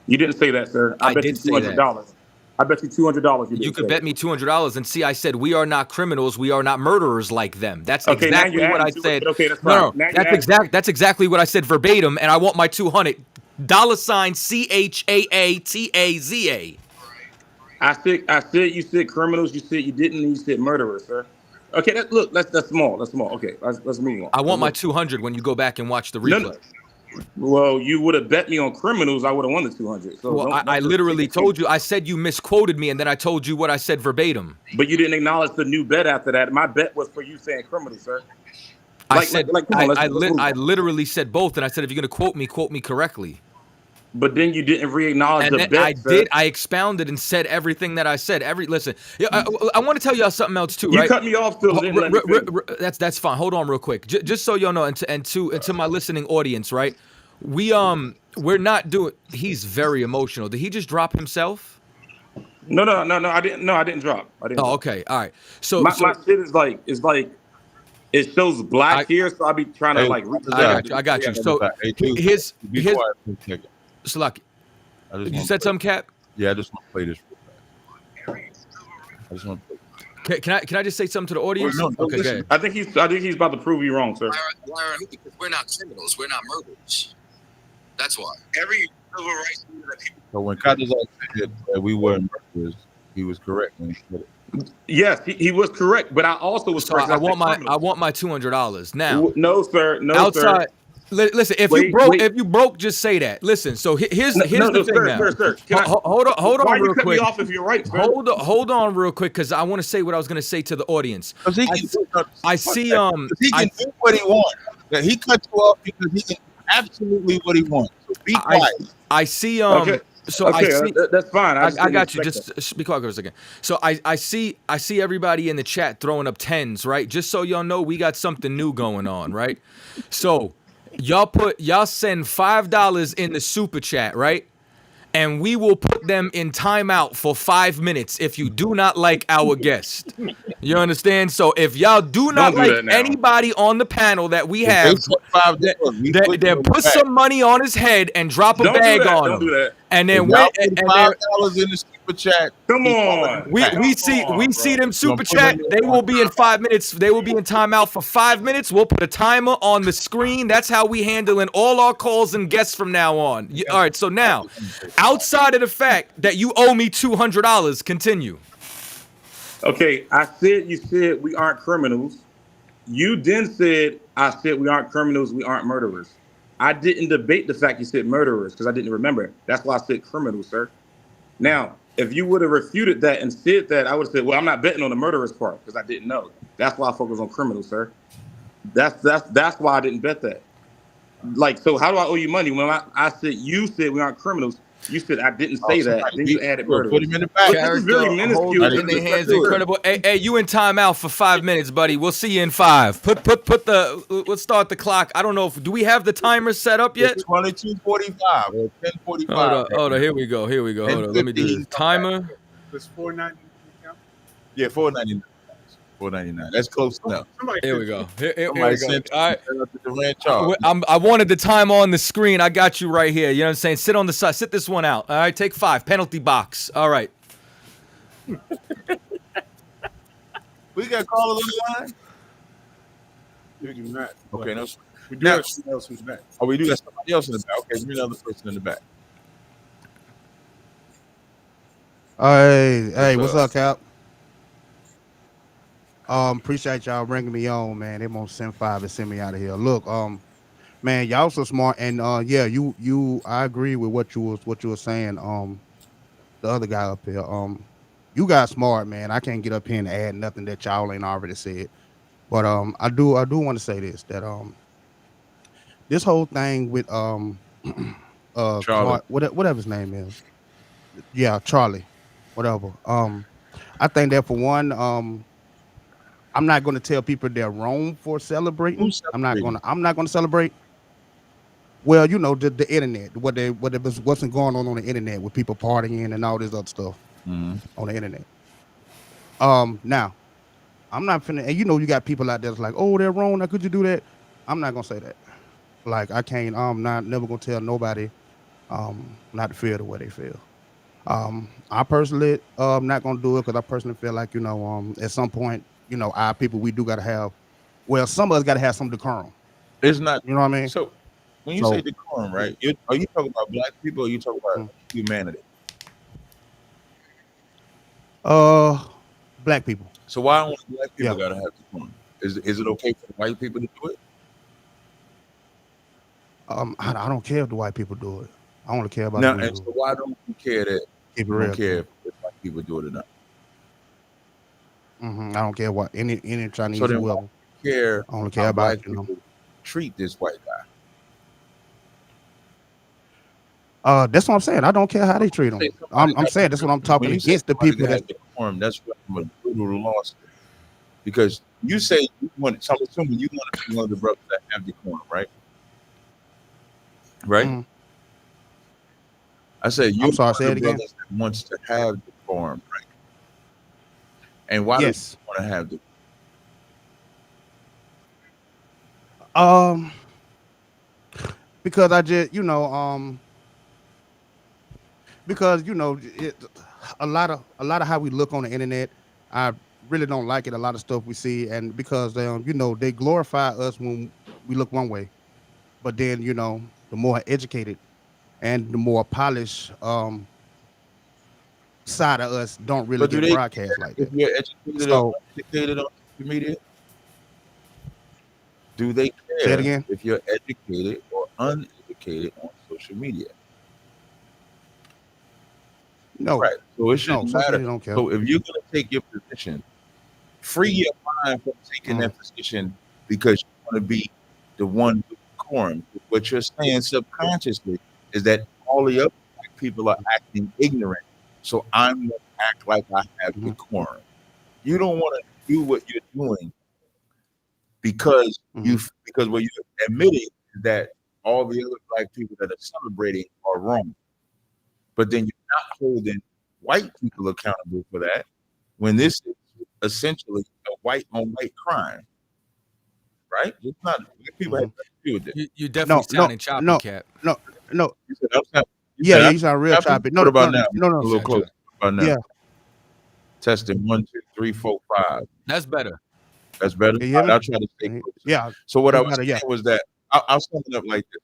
You didn't say that, sir. I bet did you $200. I bet you $200. You could bet me $200 and see. I said we are not criminals. We are not murderers like them. That's Okay, exactly now what I adding to it, said. but okay, that's fine. No, Now you're that's exactly what I said verbatim. And I want my $200. $CHAATAZA. I said you said criminals. You said you didn't. And you said murderers, sir. Okay, that's small. That's small. Okay, let's move on. I want my 200 when you go back and watch the replay. No. Well, you would have bet me on criminals. I would have won the 200. So well, I literally told you. I said you misquoted me, and then I told you what I said verbatim. But you didn't acknowledge the new bet after that. My bet was for you saying criminals, sir. I literally said both, and I said if you're gonna quote me correctly. But then you didn't re-acknowledge the bet. I did. I expounded and said everything that I said. Listen. I want to tell y'all something else too. You right? cut me off still. That's fine. Hold on, real quick. Just so y'all know, and to my listening audience, right? We're not doing. He's very emotional. Did he just drop himself? No. I didn't. No, I didn't drop. Okay. All right. So my shit is like it shows black here, so I'll be trying to like. I got you. So his. Salaki, you said something, Cap? Yeah, I just want to play this real fast. I just want to play. Can I just say something to the audience? No, okay, listen, I think he's about to prove you wrong, sir. Why? Because we're not criminals. We're not murderers. That's why. Every civil rights that people. So when CHAATAZA said that we weren't murderers, he was correct when he said it. Yes, he was correct, but I also was correct. I want my $200 now. No, sir. No, sir. Listen, if you broke, just say that. Listen, so here's the thing now. Sir. Hold on why real you cut quick. Me off if you're right, sir? Hold on real quick, because I want to say what I was going to say to the audience. I see he can do what he wants. He cut you off because he can absolutely what he wants. So be quiet. I see okay. So okay, I see, that's fine. I got you. Just be quiet for a second. So I see everybody in the chat throwing up 10s, right? Just so y'all know, we got something new going on, right? So y'all send $5 in the super chat, right? And we will put them in timeout for 5 minutes if you do not like our guest. You understand? So if y'all do not like anybody on the panel that we have, then put some money on his head and drop a bag on him. Don't do that. And then $5 in the super chat. Come on. We see them super chat. They will be in 5 minutes. They will be in timeout for 5 minutes. We'll put a timer on the screen. That's how we handling all our calls and guests from now on. All right. So now, outside of the fact that you owe me $200, continue. Okay, you said we aren't criminals. You then said, I said we aren't criminals, we aren't murderers. I didn't debate the fact you said murderers because I didn't remember. That's why I said criminals, sir. Now, if you would have refuted that and said that, I would have said, well, I'm not betting on the murderers part because I didn't know. That's why I focus on criminals, sir. That's why I didn't bet that. Like, so how do I owe you money? When I said you said we aren't criminals, you said I didn't say that. Then you added murder. Put him in the back. This is very minuscule. In their hands, incredible. Hey, you in timeout for 5 minutes, buddy. We'll see you in 5. Let's start the clock. I don't know do we have the timer set up yet? 22:45 or 10:45. Hold on. Here we go. Hold on. Let me do this. Timer. It's $4.99. Yeah, $4.99. $4.99. That's close enough. Here we go. Here Somebody we go. sent All right. shout out to Durant Charles. I wanted the time on the screen. I got you right here. You know what I'm saying? Sit on the side. Sit this one out. All right. Take 5. Penalty box. All right. We got callers on the line? Okay, no. We do have somebody else who's back. Oh, we do got somebody else in the back. Okay, bring another person in the back. Hey, what's up, Cap? Appreciate y'all bringing me on, man. They won't send 5 and send me out of here. Look, man, y'all so smart, and yeah, I agree with what you were saying. The other guy up here, you guys smart, man. I can't get up here and add nothing that y'all ain't already said. But I do want to say this, that this whole thing with Charlie. whatever his name is, yeah, Charlie, whatever. I think that for one, I'm not going to tell people they're wrong for celebrating. I'm not going to celebrate. Well, you know, the internet, what's going on the internet with people partying and all this other stuff on the internet. Now, I'm not finna, and you know, you got people out there that's like, oh, they're wrong. How could you do that? I'm not gonna say that. Like, I can't. I'm never gonna tell nobody, not to feel the way they feel. I personally, not gonna do it because I personally feel like, you know, at some point, you know, our people, we do gotta have. Well, some of us gotta have some decorum. It's not. You know what I mean? So when you say decorum, right? Are you talking about black people or are you talking about humanity? Black people. So why only black people gotta have decorum? Is it okay for white people to do it? I don't care if the white people do it. I only care about. Now, and so why don't you care that? Keep it you real. don't care if white people do it or not. I don't care what any Chinese. So then, whoever. Care. I only care about, you know, treat this white guy. That's what I'm saying. I don't care how they treat them. I'm saying that's what I'm talking against the people that decorum. That's what I'm a brutal loss. Because you say you want. So I'm assuming you want to be one of the brothers that have decorum, right? Right. Mm-hmm. I said you. I'm sorry. Say it again. That wants to have decorum, right? And why do you want to have decorum? Because I just, you know, because, you know, a lot of how we look on the internet, I really don't like it. A lot of stuff we see, and because you know, they glorify us when we look one way, but then, you know, the more educated and the more polished side of us don't really get broadcast like that. If you're educated or uneducated on social media, do they care? Say it again? If you're educated or uneducated on social media? No. Right. So it shouldn't matter. Don't care. So if you're going to take your position, free your mind from taking that position because you want to be the one with decorum. What you're saying subconsciously is that all the other black people are acting ignorant. So I'm going to act like I have decorum. You don't want to do what you're doing because because what you're admitting is that all the other black people that are celebrating are wrong. But then you're not holding white people accountable for that when this is essentially a white on white crime. Right? It's not. People have to do with this. You definitely sounding choppy, Cap. No. You said, You sound real choppy. What about now? No. A little closer. About now. Yeah. Testing 1, 2, 3, 4, 5. That's better. That's better. I'll try to stay closer. Yeah. So what I was saying was that I'll sum it up like this.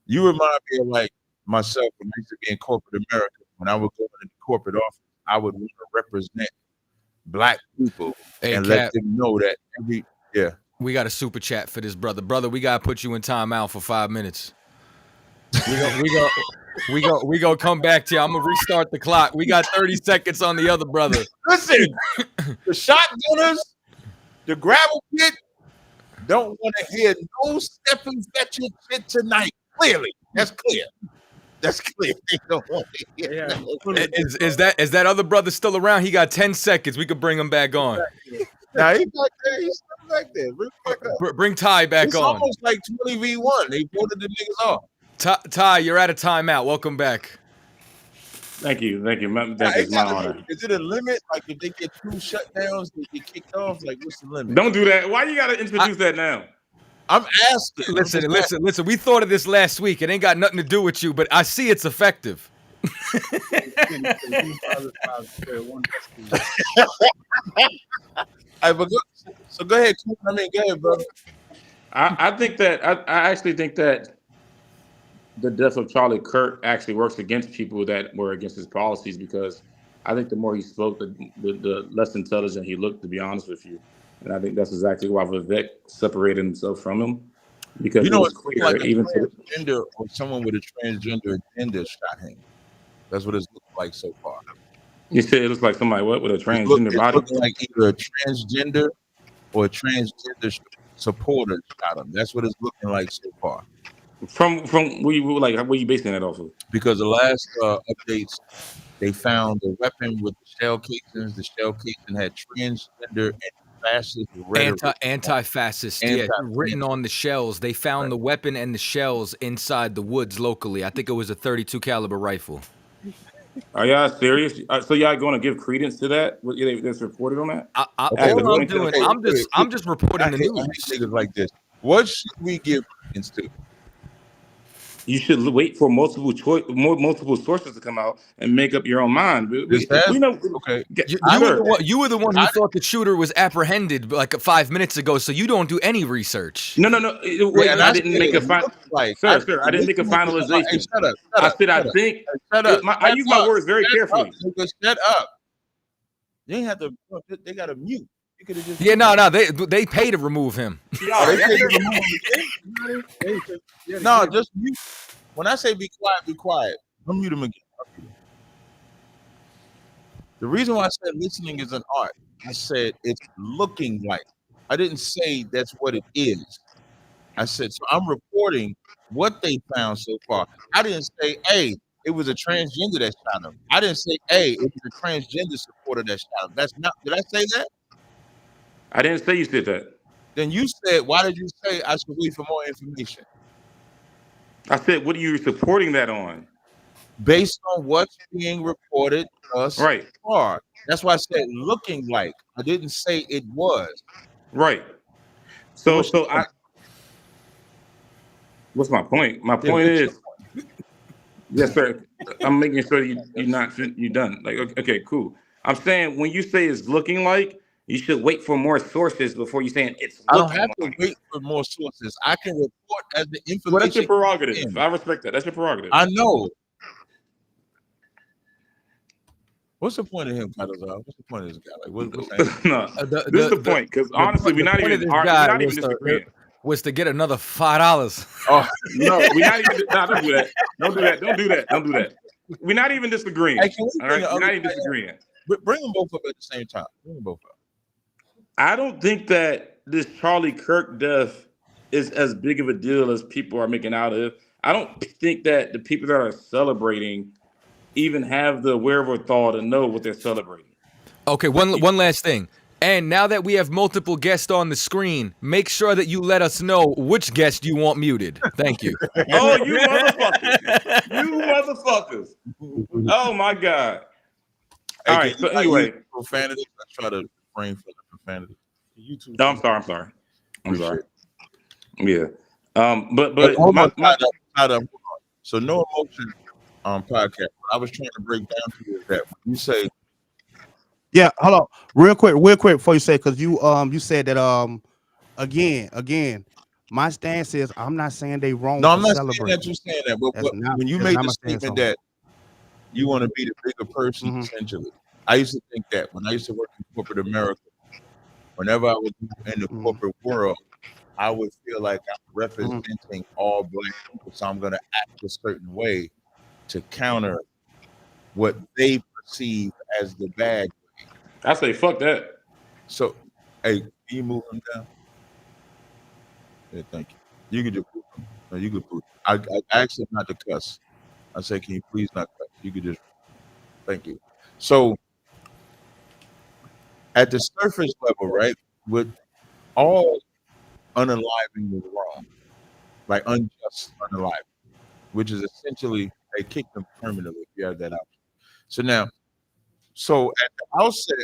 You remind me of like myself when I used to be in corporate America. When I would go into the corporate office, I would want to represent black people and let them know that we got a super chat for this brother. Brother, we gotta put you in timeout for 5 minutes. We go come back to you. I'm gonna restart the clock. We got 30 seconds on the other brother. Listen, the shotgunners, the gravel pit, don't want to hear no Stephen Fetcher shit tonight. Clearly, that's clear. That's clear. They don't want to hear Is that other brother still around? He got 10 seconds. We could bring him back on. Now he's back there. He's still back there. Bring Ty back it's on. It's almost like 20v1. They voted the niggas off. Ty, you're at a timeout. Welcome back. Thank you. Thank you. Now, It's my honor. is it a limit? Like if they get 2 shutdowns, they get kicked off. Like what's the limit? Don't do that. Why you got to introduce that now? I'm asking. Listen. We thought of this last week. It ain't got nothing to do with you, but I see it's effective. So go ahead. Go ahead, brother. I think that I actually think that the death of Charlie Kirk actually works against people that were against his policies, because I think the more he spoke, the less intelligent he looked, to be honest with you. And I think that's exactly why Vivek separated himself from him, because You know, it was clear, like even to transgender or someone with a transgender agenda shot him. That's what it's looked like so far. you said it looks like somebody with a transgender body. It's looking like either a transgender or a transgender supporter shot him. That's what it's looking like so far. From where you basing that off of? Because the last updates, they found a weapon with the shell casings. The shell casing had transgender and fascist rhetoric. Anti-fascist, yeah, written on the shells. They found the weapon and the shells inside the woods locally. I think it was a 32 caliber rifle. Are y'all serious? So y'all going to give credence to that? That's reported on that? I'm just reporting the news. Niggas like this. What should we give credence to? You should wait for multiple sources to come out and make up your own mind. We know. Okay. You were the one who thought the shooter was apprehended like 5 minutes ago, so you don't do any research. No. Wait, I didn't make a final. Sir, I didn't make a finalization. Hey, shut up. I said I think. I use my words very carefully. Shut up. You ain't have to. They got to mute. You could have just. Yeah, no. They pay to remove him. They pay to remove him. No, just mute. When I say be quiet, be quiet. Don't mute him again. The reason why I said listening is an art, I said it's looking like. I didn't say that's what it is. I said, so I'm reporting what they found so far. I didn't say, hey, it was a transgender that shot him. I didn't say, hey, it was a transgender supporter that shot him. That's not. Did I say that? I didn't say you said that. Then you said, why did you say I should wait for more information? I said, what are you supporting that on? Based on what's being reported thus far. That's why I said looking like. I didn't say it was. Right. So what's my point? My point is, yes, sir. I'm making sure you're done. Like, okay, cool. I'm saying when you say it's looking like, you should wait for more sources before you saying it's looking like. I don't have to wait for more sources. I can report as the information. Well, that's your prerogative. I respect that. That's your prerogative. I know. What's the point of him, CHAATAZA? What's the point of this guy? Like, what's no, this is the point, because honestly, we're not even disagreeing. Was to get another $5. Oh no, we're not even. No, don't do that. Don't do that. We're not even disagreeing. Hey, all right, we're not even disagreeing. Bring them both up at the same time. Bring them both up. I don't think that this Charlie Kirk death is as big of a deal as people are making out of. I don't think that the people that are celebrating even have the wherewithal to know what they're celebrating. Okay, one last thing. And now that we have multiple guests on the screen, make sure that you let us know which guest you want muted. Thank you. Oh, you motherfuckers. Oh, my God. All right, so anyway. Profanity. I try to refrain from the profanity. No, I'm sorry. Yeah. But so no emotion podcast. What I was trying to break down to you is that when you say, yeah, hold on, real quick before you say, because you said that again, my stance is I'm not saying they wrong. No, I'm not saying that you're saying that, but when you made the statement that you want to be the bigger person, essentially, I used to think that when I used to work in corporate America, whenever I was in the corporate world, I would feel like I'm representing all black people, so I'm going to act a certain way to counter what they perceive as the bad way. I say, fuck that. So, hey, can you move them down? Yeah, thank you. You can just move them. No, you can move. I asked him not to cuss. I said, can you please not cuss? You could just, thank you. So, at the surface level, right, with all unaliving is wrong, like unjust unaliving, which is essentially they kick them permanently if you have that option. So now, so at the outset,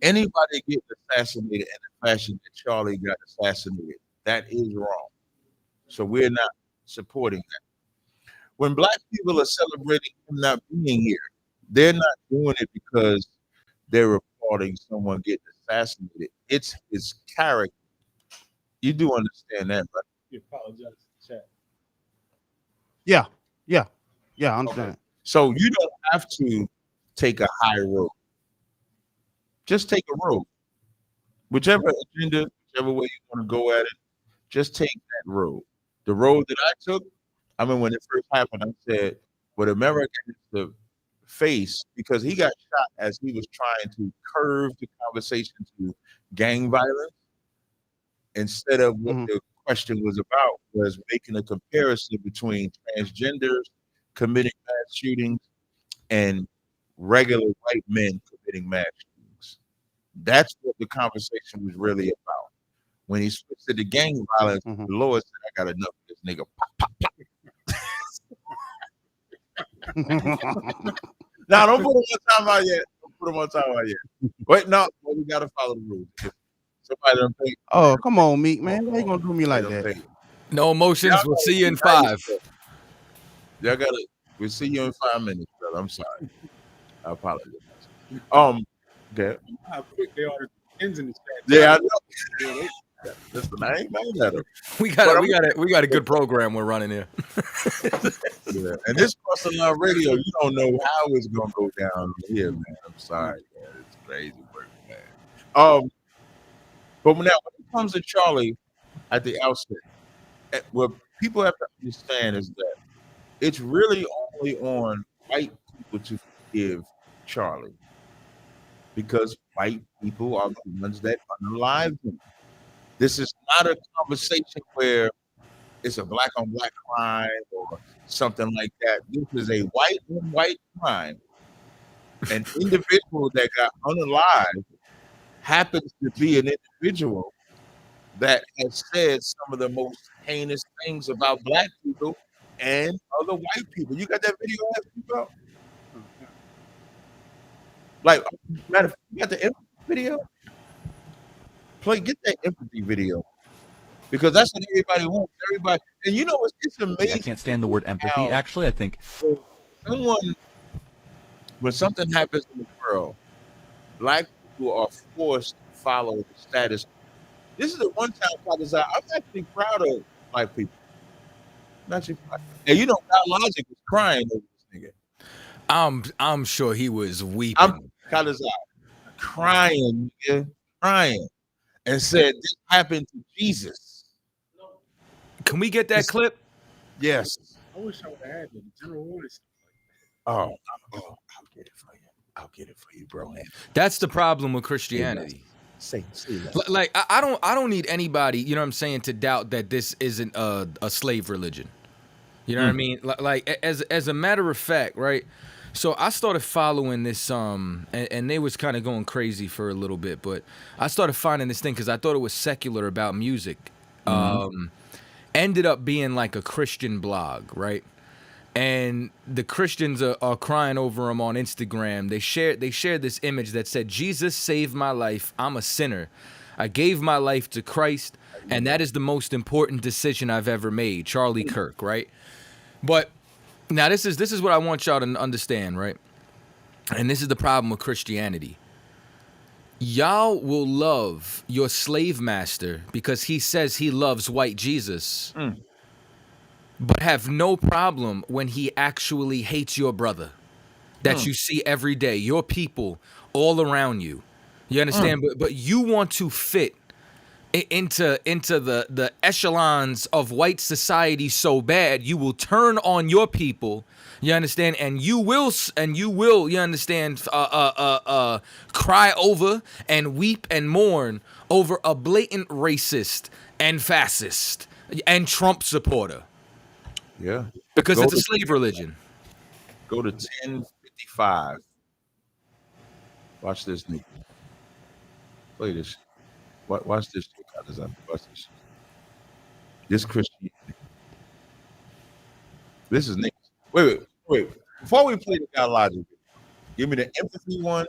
anybody getting assassinated in the fashion that Charlie got assassinated, that is wrong. So we're not supporting that. When black people are celebrating him not being here, they're not doing it because they're applauding someone getting assassinated. It's his character. You do understand that, right? You apologize to the chat. Yeah, I understand. Okay. So you don't have to take a high road. Just take a road. Whichever agenda, whichever way you want to go at it, just take that road. The road that I took, I mean, when it first happened, I said, what America has to face, because he got shot as he was trying to curve the conversation to gang violence, instead of what the question was about, was making a comparison between transgenders committing mass shootings and regular white men committing mass shootings. That's what the conversation was really about. When he switched to the gang violence, the Lord said, I got enough of this nigga. Pop, pop, pop. Now, don't put him on time out yet. Don't put him on time out yet. Wait, no, we got to follow the rules. Somebody don't think. Oh, come on, Meek, man. Why you gonna do me like that? No emotions. We'll see you in 5. Y'all got to. We'll see you in 5 minutes, brother. I'm sorry. I apologize. Okay. How quick they are to ends in the chat. Yeah, I know. Listen, I ain't mad at him. We got a good program we're running here. Yeah. And this Crossing Line Radio, you don't know how it's gonna go down here, man. I'm sorry, man. It's crazy work, man. But now when it comes to Charlie at the outset, what people have to understand is that it's really only on white people to forgive Charlie, because white people are the ones that unalive him. This is not a conversation where it's a black on black crime or something like that. This is a white on white crime. An individual that got unalived happens to be an individual that has said some of the most heinous things about black people and other white people. You got that video about? Like, matter of fact, you got the empathy video? Get that empathy video. Because that's what everybody wants. Everybody, and you know, it's amazing. I can't stand the word empathy. Actually, I think when something happens in the world, black people are forced to follow the status. This is the one time I'm actually proud of black people. I'm actually proud. And you know, God Logic was crying over this nigga. I'm sure he was weeping. I'm crying, nigga, crying, and said this happened to Jesus. Can we get that clip? Yes. I wish I would have had the general warning. I'll get it for you. I'll get it for you, bro. That's the problem with Christianity. Say that. Like I don't need anybody, you know what I'm saying, to doubt that this isn't a slave religion. You know what I mean? Like as a matter of fact, right? So I started following this and they was kind of going crazy for a little bit, but I started finding this thing because I thought it was secular about music. Ended up being like a Christian blog, right? And the Christians are crying over him on Instagram. They shared this image that said, "Jesus saved my life. I'm a sinner. I gave my life to Christ, and that is the most important decision I've ever made." Charlie Kirk, right? But now this is what I want y'all to understand, right? And this is the problem with Christianity. Y'all will love your slave master because he says he loves white Jesus. But have no problem when he actually hates your brother that you see every day, your people all around you. You understand? But you want to fit into the echelons of white society so bad, you will turn on your people. You understand? And you will, you understand, cry over and weep and mourn over a blatant racist and fascist and Trump supporter. Yeah. Because it's a slave religion. Go to 1055. Watch this, Nick. Play this. Watch this. Watch this. This Christianity. This is Nick. Wait. Before we play the God Logic, Give me the empathy one.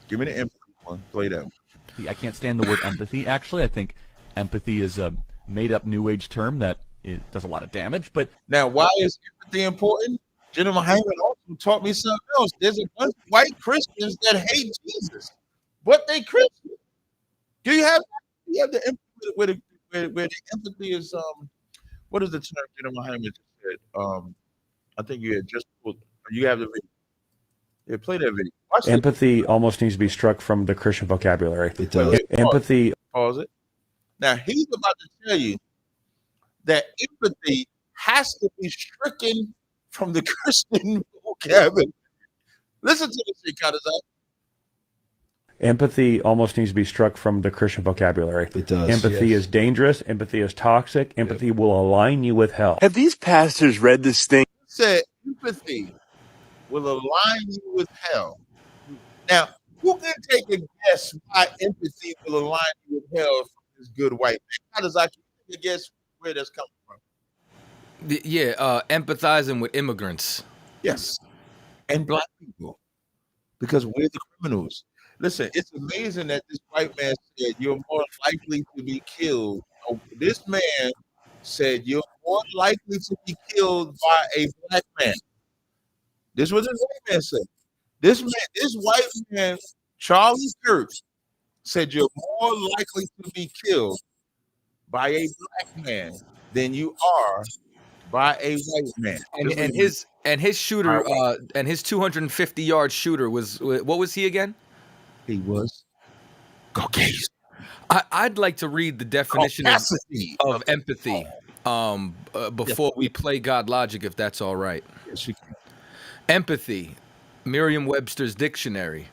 Give me the empathy one. Play that one. I can't stand the word empathy. Actually, I think empathy is a made-up New Age term that it does a lot of damage. But now, why is empathy important? General Hyman also taught me something else. There's a bunch of white Christians that hate Jesus, but they Christian. Do you have the empathy where the empathy is what is the term General Hyman just said? I think you had just you have the video. Yeah, play that video. Watch empathy almost needs to be struck from the Christian vocabulary. It does. Empathy. Pause it. Now he's about to tell you that empathy has to be stricken from the Christian vocabulary. Listen to this, CHAATAZA. Empathy almost needs to be struck from the Christian vocabulary. It does. Empathy is dangerous. Empathy is toxic. Empathy will align you with hell. Have these pastors read this thing? It said empathy will align you with hell. Now, who can take a guess why empathy will align you with hell from this good white man? CHAATAZA, can you take a guess where that's coming from? Yeah, empathizing with immigrants. Yes, and black people, because we're the criminals. Listen, it's amazing that this white man said you're more likely to be killed. Oh, this man said you're more likely to be killed by a black man. This is what this white man said. This white man, Charlie Kirk, said you're more likely to be killed by a black man than you are by a white man. And his shooter and his 250-yard shooter was, what was he again? He was Caucasian. I'd like to read the definition of empathy before we play God Logic, if that's all right. Yes, you can. Empathy, Merriam-Webster's dictionary.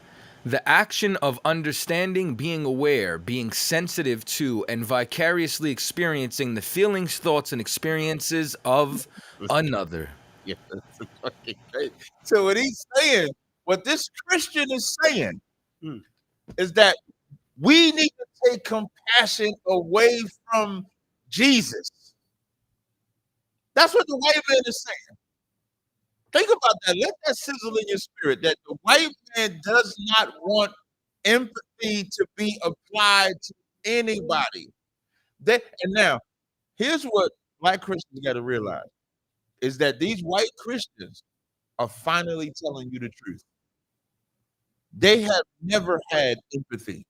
The action of understanding, being aware, being sensitive to, and vicariously experiencing the feelings, thoughts, and experiences of another. Yeah, that's fucking crazy. So what he's saying, what this Christian is saying, is that we need to take compassion away from Jesus. That's what the white man is saying. Think about that. Let that sizzle in your spirit, that the white man does not want empathy to be applied to anybody. And now, here's what black Christians got to realize, is that these white Christians are finally telling you the truth. They have never had empathy.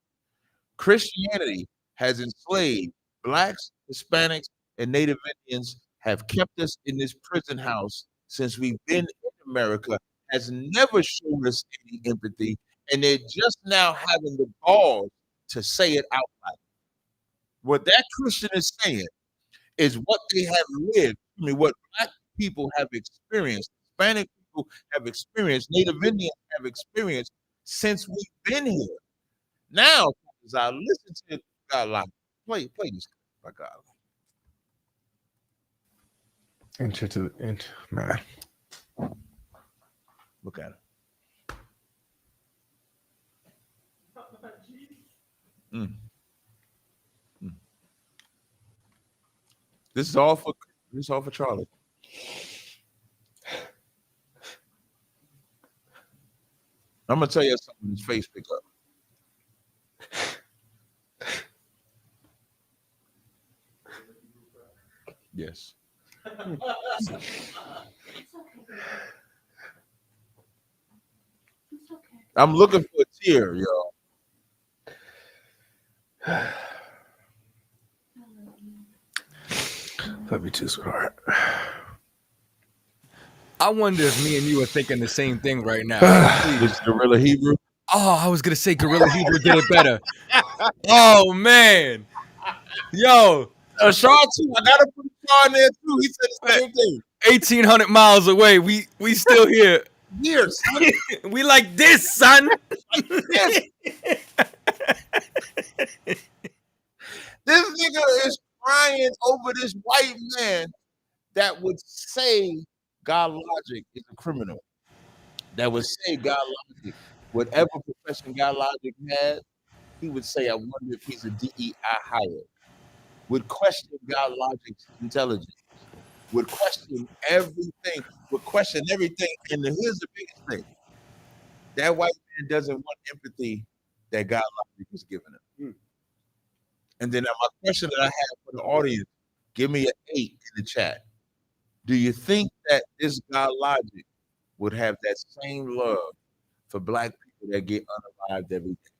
Christianity has enslaved blacks, Hispanics, and Native Indians, have kept us in this prison house since we've been in America, has never shown us any empathy, and they're just now having the balls to say it out loud. What that Christian is saying is what they have lived. I mean, what black people have experienced, Hispanic people have experienced, Native Indians have experienced since we've been here. Now, as I listen to God Logic, play this by God. Man. Look at it. This is all for Charlie. I'm gonna tell you something. His face pick up. Yes. I'm looking for a tear, y'all. Love you too, sweetheart. I wonder if me and you are thinking the same thing right now. This Gorilla Hebrew. Oh, I was gonna say Gorilla Hebrew did it better. Oh man, yo, Sean too. I gotta put Sean in there too. He said the same thing. 1,800 miles away, we still here. Here, son. We like this, son. This nigga is crying over this white man that would say God Logic is a criminal. That would say God Logic, whatever profession God Logic had, he would say, I wonder if he's a DEI hire. Would question God Logic's intelligence. would question everything, and here's the biggest thing: that white man doesn't want empathy that God Logic was giving him. And then my question that I have for the audience: give me an 8 in the chat. Do you think that this God Logic would have that same love for black people that get unalived every day?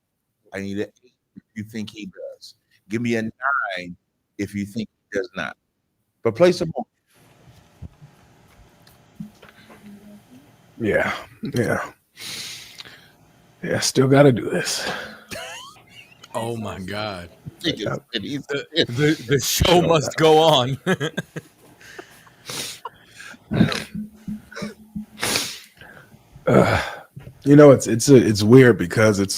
I need an 8 if you think he does. Give me a 9 if you think he does not. But play some more. Yeah. Still got to do this. Oh my God. The show must go on. It's weird because it's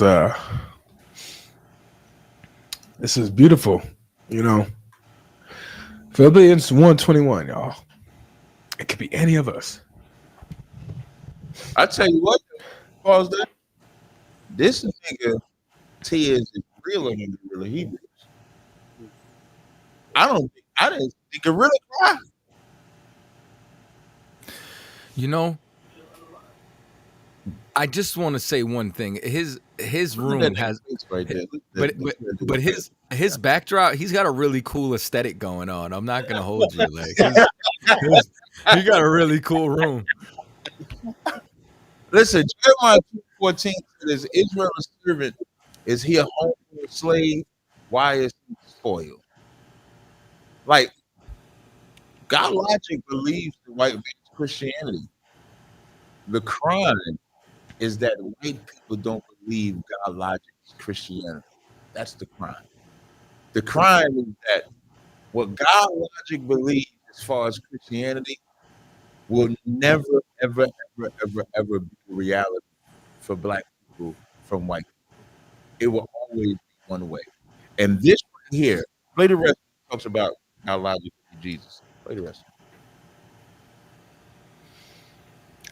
this is beautiful, Philippians 1:21, y'all. It could be any of us. I tell you what, pause that. This nigga tears is realer than the real Hebrews. I didn't think it really cry. I just want to say one thing. His room has, but his backdrop. He's got a really cool aesthetic going on. I'm not gonna hold you. Like he got a really cool room. Listen, Jeremiah 2:14 says, "Israel a servant? Is he a home slave? Why is he spoiled?" Like, God Logic believes the white man's Christianity. The crime is that white people don't believe God Logic's Christianity. That's the crime. The crime is that what God Logic believes as far as Christianity will never, ever, ever, ever, ever be a reality for black people from white people. It will always be one way. And this right here, play the rest. Talks about God Logic and Jesus. Play the rest.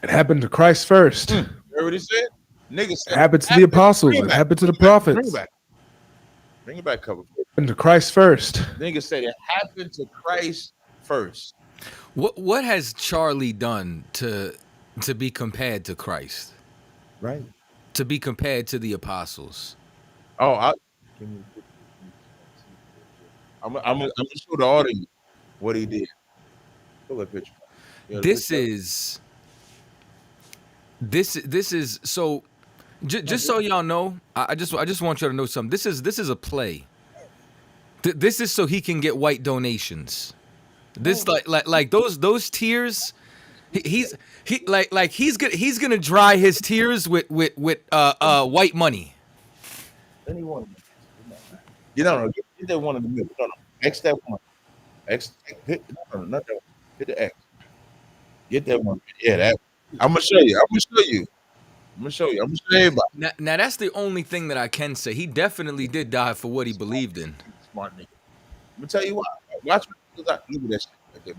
It happened to Christ first. You heard what he said? Nigga said it happened to the apostles. It happened to the prophets. Bring it back, cover. It happened to Christ first. Nigga said it happened to Christ first. What has Charlie done to be compared to Christ? Right. To be compared to the apostles. Oh, I'm gonna show the audience what he did. Pull that picture. Yeah, This is so. Just so y'all know, I just want you to know something. This is a play. This is so he can get white donations. This like those tears. He's gonna dry his tears with white money. Anyone. You know, get that one in the middle. No, X that one. X. Hit, no, not that one. Hit the X. Get that one. Yeah, that. I'm gonna show you. I'm gonna show everybody. Now that's the only thing that I can say. He definitely did die for what he believed in. Smart nigga. I'm gonna tell you why. Watch me. Look at that shit right there.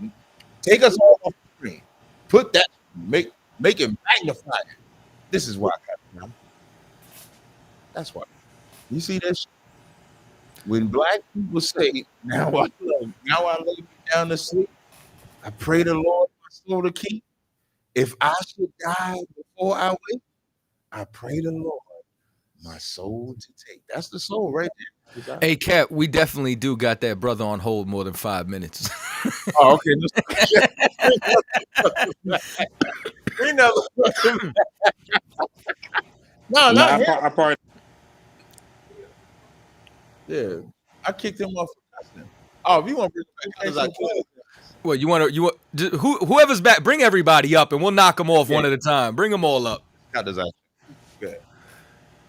Take us all off the screen. Put that. Make it magnify it. This is why I got it. That's why. You see that shit? When black people say, now I lay me down to sleep, I pray the Lord my soul to keep. If I should die before I wake, I pray the Lord my soul to take. That's the soul right there. Hey, Cap, we definitely do got that brother on hold more than 5 minutes. Oh, okay. We know. No, not him. I probably. Yeah, I kicked him off for cussing. Oh, if you want to bring it back, well, you want whoever's back, bring everybody up, and we'll knock them off one at a time. Bring them all up. CHAATAZA. Good.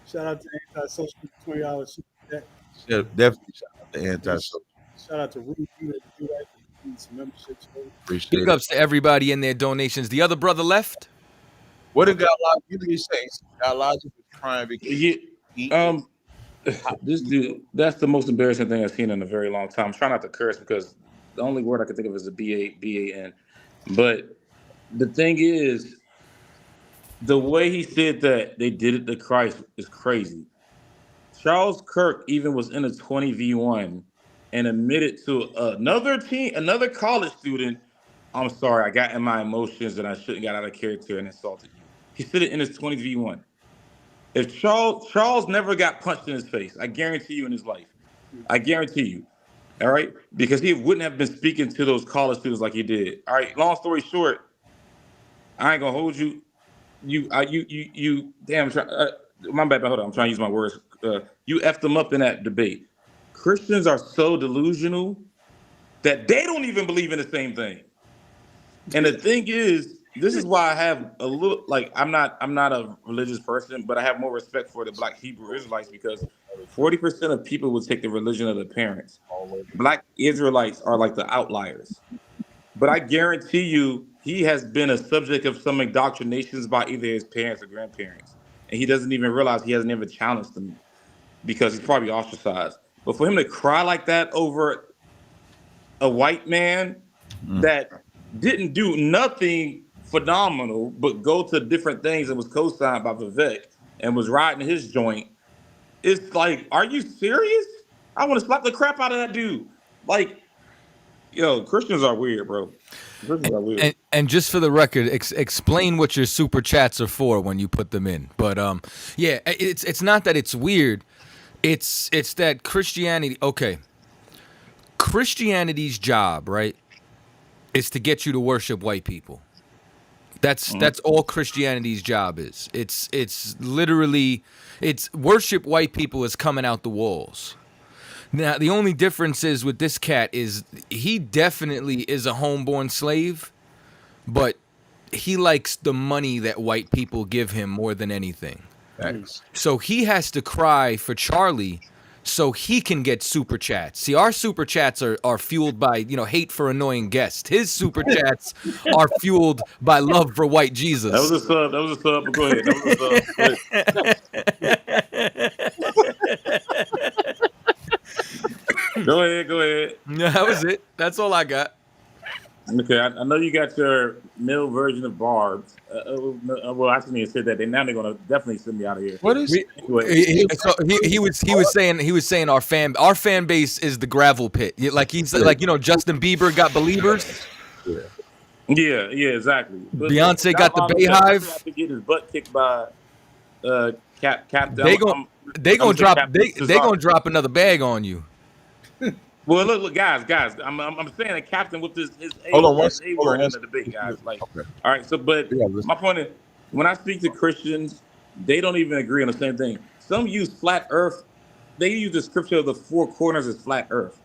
Shout out to Antisocial $20 super chat. Yeah, definitely shout out to Antisocial. Shout out to Rudy that do that. Some memberships. Big ups to everybody in their donations. The other brother left. What did God Logic usually say? God Logic was crying because this dude, that's the most embarrassing thing I've seen in a very long time. I'm trying not to curse because the only word I can think of is a B-A-N. But the thing is, the way he said that they did it to Christ is crazy. Charles Kirk even was in a 20v1 and admitted to another college student I'm sorry, I got in my emotions and I shouldn't got out of character and insulted you. He said it in his 20v1. If Charles never got punched in his face, I guarantee you in his life, I guarantee you, all right, because he wouldn't have been speaking to those college students like he did. All right, long story short, I ain't gonna hold you. Damn, my bad. Hold on, I'm trying to use my words. You effed them up in that debate. Christians are so delusional that they don't even believe in the same thing. And the thing is, this is why I have a little like I'm not a religious person, but I have more respect for the Black Hebrew Israelites because 40% of people will take the religion of their parents. Black Israelites are like the outliers. But I guarantee you, he has been a subject of some indoctrinations by either his parents or grandparents. And he doesn't even realize he hasn't even challenged them because he's probably ostracized. But for him to cry like that over a white man that didn't do nothing phenomenal, but go to different things and was co-signed by Vivek and was riding his joint, it's like, are you serious? I want to slap the crap out of that dude. Like, yo, Christians are weird, bro. Christians are weird. And just for the record, explain what your super chats are for when you put them in. But yeah, it's not that it's weird. It's that Christianity. Okay, Christianity's job, right, is to get you to worship white people. That's all Christianity's job is. It's literally worship white people is coming out the walls. Now, the only difference is with this cat is he definitely is a homeborn slave, but he likes the money that white people give him more than anything. Thanks. So he has to cry for Charlie so he can get super chats. See, our super chats are fueled by, hate for annoying guests. His super chats are fueled by love for white Jesus. That was a sub. But go ahead. Go ahead. That was it. That's all I got. Okay, I know you got your male version of barbs. Well, I shouldn't even say that. They're going to definitely send me out of here. What is? He was saying our fan base is the gravel pit. Like Justin Bieber got Believers. Yeah, exactly. Beyonce got the Bayhive. Have to get his butt kicked by Captain. They gonna drop another bag on you. Well, look, guys. I'm saying that Captain with his hold on, word in the debate, guys. Like, okay. All right. So, but my point is, when I speak to Christians, they don't even agree on the same thing. Some use flat Earth. They use the scripture of the four corners as flat Earth.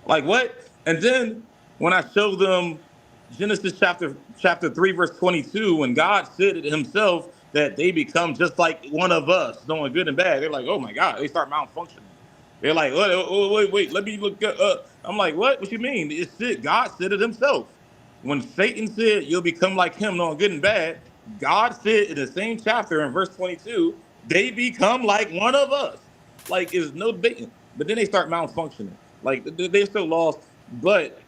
Like what? And then when I show them Genesis chapter 3, verse 22, when God said it himself that they become just like one of us, knowing good and bad, they're like, oh my God, they start malfunctioning. They're like, wait, let me look up. I'm like, what you mean? It's it. God said it himself. When Satan said you'll become like him, knowing good and bad, God said in the same chapter in verse 22, they become like one of us. Like, it's no debate. But then they start malfunctioning. Like, they're still lost. But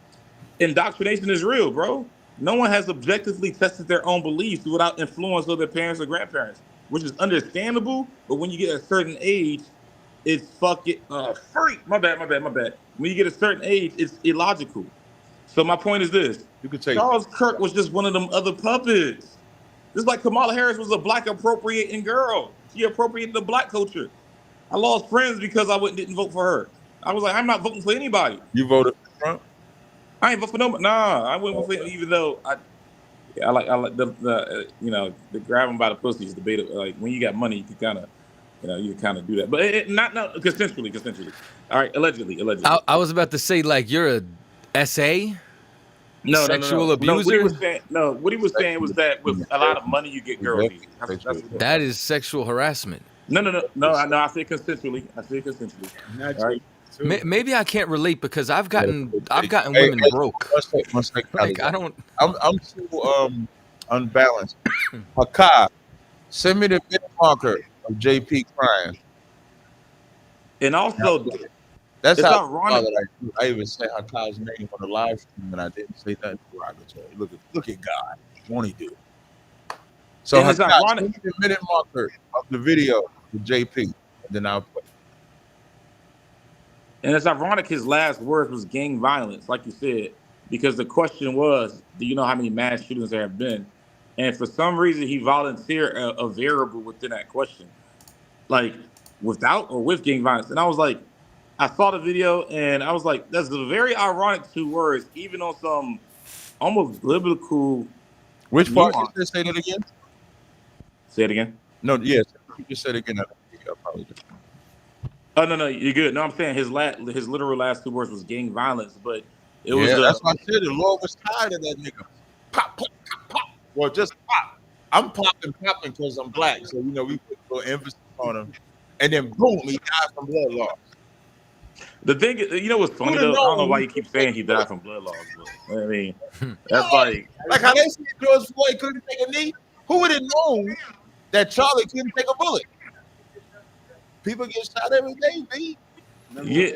indoctrination is real, bro. No one has objectively tested their own beliefs without influence of their parents or grandparents, which is understandable. But when you get a certain age, it's fucking freak. My bad. When you get a certain age, it's illogical. So my point is this: you could take Charles Kirk was just one of them other puppets. Just like Kamala Harris was a black appropriating girl. She appropriated the black culture. I lost friends because I didn't vote for her. I was like, I'm not voting for anybody. You voted for Trump? I ain't vote for nobody. Nah, I wouldn't vote for even though I like the grab them by the pussy is debate. Like when you got money, you can kind of. You kind of do that, but not consensually. All right, allegedly. I was about to say, like, you're a SA? No, sexual abuser? What he was saying was that with a lot of money, you get girls. That is sexual harassment. No. I say consensually. All right. Maybe I can't relate because I've gotten women broke. One second, like I don't. I'm too unbalanced. Hakai, send me the minute marker of JP crying. And also, that's how ironic. I even say Hakai's name on the live stream, and I didn't say nothing derogatory. Look at God. Won't he do it? So Hakai, send me the minute marker of the video with JP, and then I'll play. And it's ironic his last words was gang violence, like you said. because the question was, do you know how many mass shootings there have been? And for some reason, he volunteered a variable within that question, like without or with gang violence. And I was like, I saw the video and I was like, that's a very ironic two words, even on some almost biblical Which part you nuance. said? Say that again. Say it again. No, yes, you just said it again. I apologize. Oh no, you're good. No, I'm saying his literal last two words was gang violence, but it was Yeah, that's why I said the Lord was tired of that nigga. Pop, pop, pop, pop. Well, just pop. I'm popping because I'm black. So, you know, we put a little emphasis on him. And then boom, he died from blood loss. The thing is, you know what's funny though? I don't know why you keep saying he died from blood loss, but I mean, that's like how they said George Floyd couldn't take a knee. Who would have known that Charlie couldn't take a bullet? People get shot every day, B. Yeah.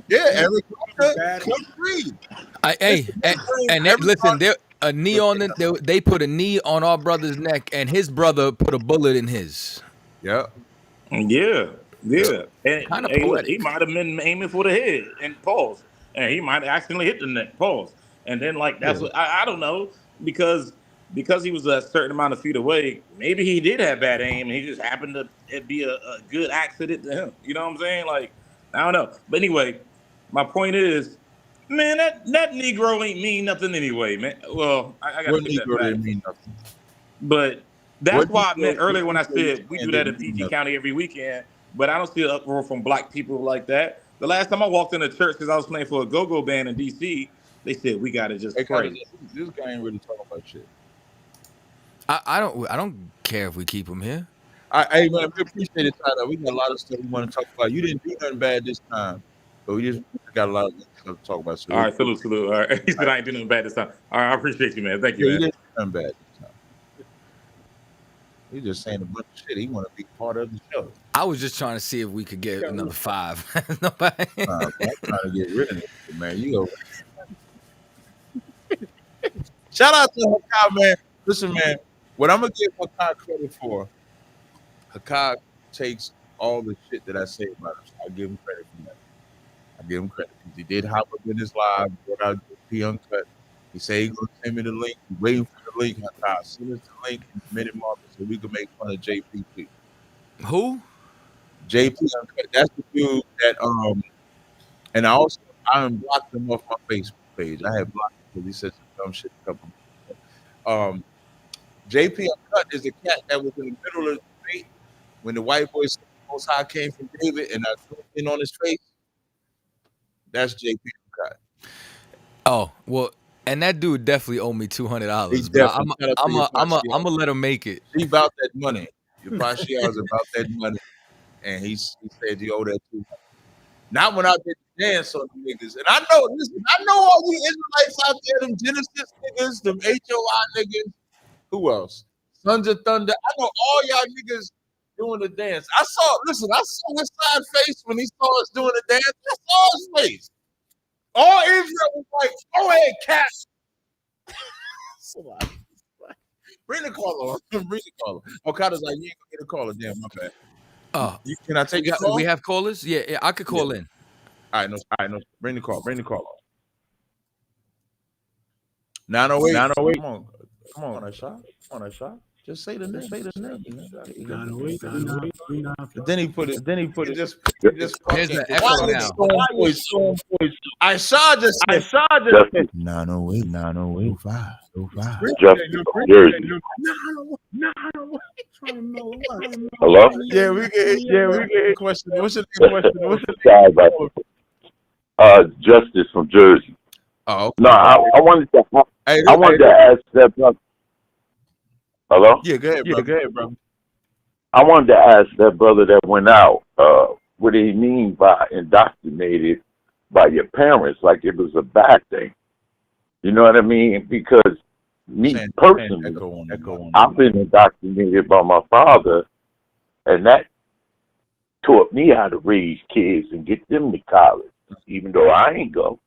Yeah, Eric couldn't breathe. Listen, a knee on they put a knee on our brother's neck, and his brother put a bullet in his. Yeah. Yeah. And Kind of hey, look, poetic. he might have been aiming for the head and pause, and he might have accidentally hit the neck, pause, and then like that's what I don't know because he was a certain amount of feet away. Maybe he did have bad aim, and he just happened to it be a good accident to him. You know what I'm saying? Like I don't know, but anyway, my point is, man, that Negro ain't mean nothing anyway, man. Well, I gotta take that Negro back. didn't mean nothing. But that's What why I Negro- meant earlier when I what Negro said we saying do that in didn't mean PG nothing. County every weekend, but I don't see an uproar from black people like that. The last time I walked in a church because I was playing for a go-go band in DC, they said we gotta just pray. This guy ain't really talking about shit. I don't care if we keep him here. Hey man, we appreciate it, Tyler. We got a lot of stuff we want to talk about. You didn't do nothing bad this time, but we just got a lot of stuff to talk about. So All right, salute. All right, he said I ain't doing nothing bad this time. All right, I appreciate you, man. Thank you, Yeah, man. he didn't do nothing bad this time. He's just saying a bunch of shit. He want to be part of the show. I was just trying to see if we could get another 5. Nobody. I'm trying to get rid of this shit, man. You go. Shout out to Hakai, man. Listen, man. What I'm gonna give Hakai credit for, Hakai takes all the shit that I say about him. So I give him credit for that. I give him credit because he did hop up in his live, brought out JP Uncut. He said he's gonna send me the link. He's waiting for the link. Hakai, send us the link in the minute market so we can make fun of JP too. Who? JP Uncut. That's the dude that and I unblocked him off my Facebook page. I had blocked him because he said some dumb shit a couple months ago. JP Uncut is the cat that was in the middle of the debate when the white boy said the Most High came from David and I zoomed in on his face. That's JP Uncut. Oh well, and that dude definitely owe me $200. He's But definitely I'm gonna let him make it. He about that money. Your Pashiao is about that money, and he said you owe that too. Not when I did the dance on the niggas. And I know all you Israelites out there, them Genesis niggas, them HOI niggas. Who else? Sons of Thunder. I know all y'all niggas doing the dance. I saw his side face when he saw us doing the dance. I saw his face. All Israel was like, go ahead, cat. Bring the caller on. Bring the caller. Okada's like, you ain't gonna get a caller. Damn, my bad. Oh, Can I take your call? We have callers? Yeah, I could call in. All right, no. Bring the call. 908. Come on, a shot. Just say the name. Then he put it. Just Here's the echo now. I saw just 908 05. Jersey. Hello? Yeah, we get question. What's your question? Justice from Jersey. Oh, okay. No, I wanted to ask that brother. Hello? Yeah, go ahead, bro. I wanted to ask that brother that went out, what did he mean by indoctrinated by your parents, like it was a bad thing? You know what I mean? Because me personally, I've been indoctrinated by my father, and that taught me how to raise kids and get them to college, even though I ain't go.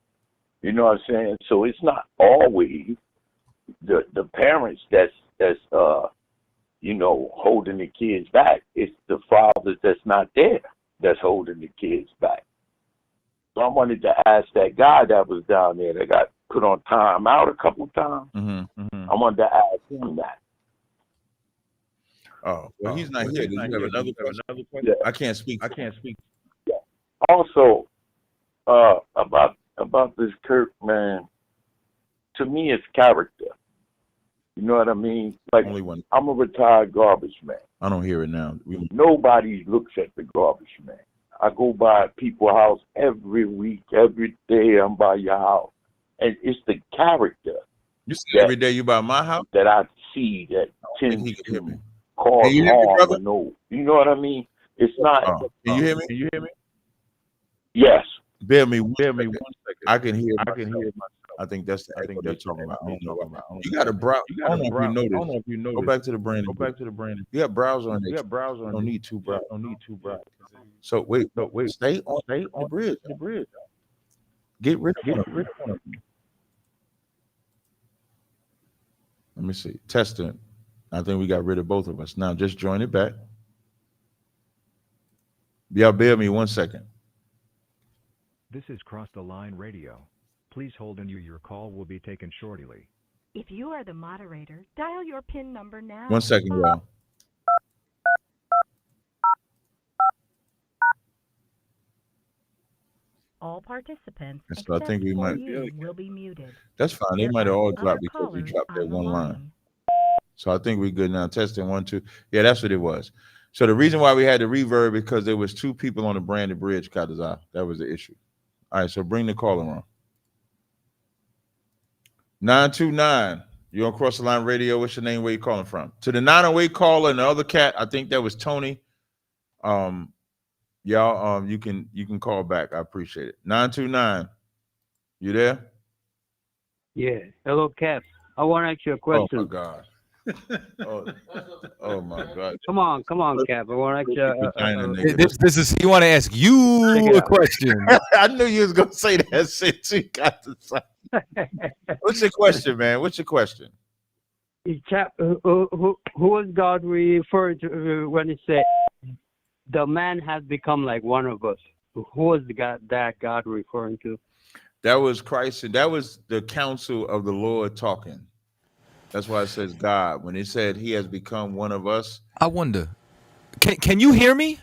You know what I'm saying? So it's not always the parents that's holding the kids back. It's the fathers that's not there that's holding the kids back. So I wanted to ask that guy that was down there that got put on time out a couple times. I wanted to ask him that. Oh, well, he's not here. Do you have another question? Yeah. I can't speak. Yeah. Also, about this Kirk, man, to me it's character. You know what I mean? Like, Only one. I'm a retired garbage man. I don't hear it now. Nobody looks at the garbage man. I go by people's house every week, every day I'm by your house. And it's the character. You see every day you by my house? That I see that tends to cause Can you hear me, harm brother? or no. You know what I mean? It's not. Can you hear me? Can you hear me? Yes. Bear me one second. I can hear myself. I think that's the echo they're talking about. I don't know about. You got a browser. I don't know if you know this. Go back to the branding. You got browser on there. Don't need two browsers. So wait. Stay on the bridge. Get rid of one of them. Let me see. Testing. I think we got rid of both of us. Now just join it back. Y'all bear me 1 second. This is Cross the Line Radio. Please hold and your call will be taken shortly. If you are the moderator, dial your PIN number now. 1 second, y'all. All participants So I think we might. will be muted. That's fine. They might have all dropped because we dropped that one line. So I think we're good now. Testing 1, 2. Yeah, that's what it was. So the reason why we had the reverb because there was 2 people on the branded bridge, CHAATAZA. That was the issue. All right, so bring the caller on. 929. You're on Cross the Line Radio. What's your name? Where you calling from? To the 908 caller and the other cat, I think that was Tony. Y'all, you can call back. I appreciate it. 929. You there? Yeah. Hello, Cap. I want to ask you a question. Oh my God. Oh my God. Come on, Cap. I want to ask you. This is you want to ask you a question. I knew you was gonna say that shit too. What's your question, man? What's your question? Cap, who was God referring to when he said the man has become like one of us? Who was that God referring to? That was Christ, and that was the counsel of the Lord talking. That's why it says God. When it said he has become one of us. I wonder, can you hear me?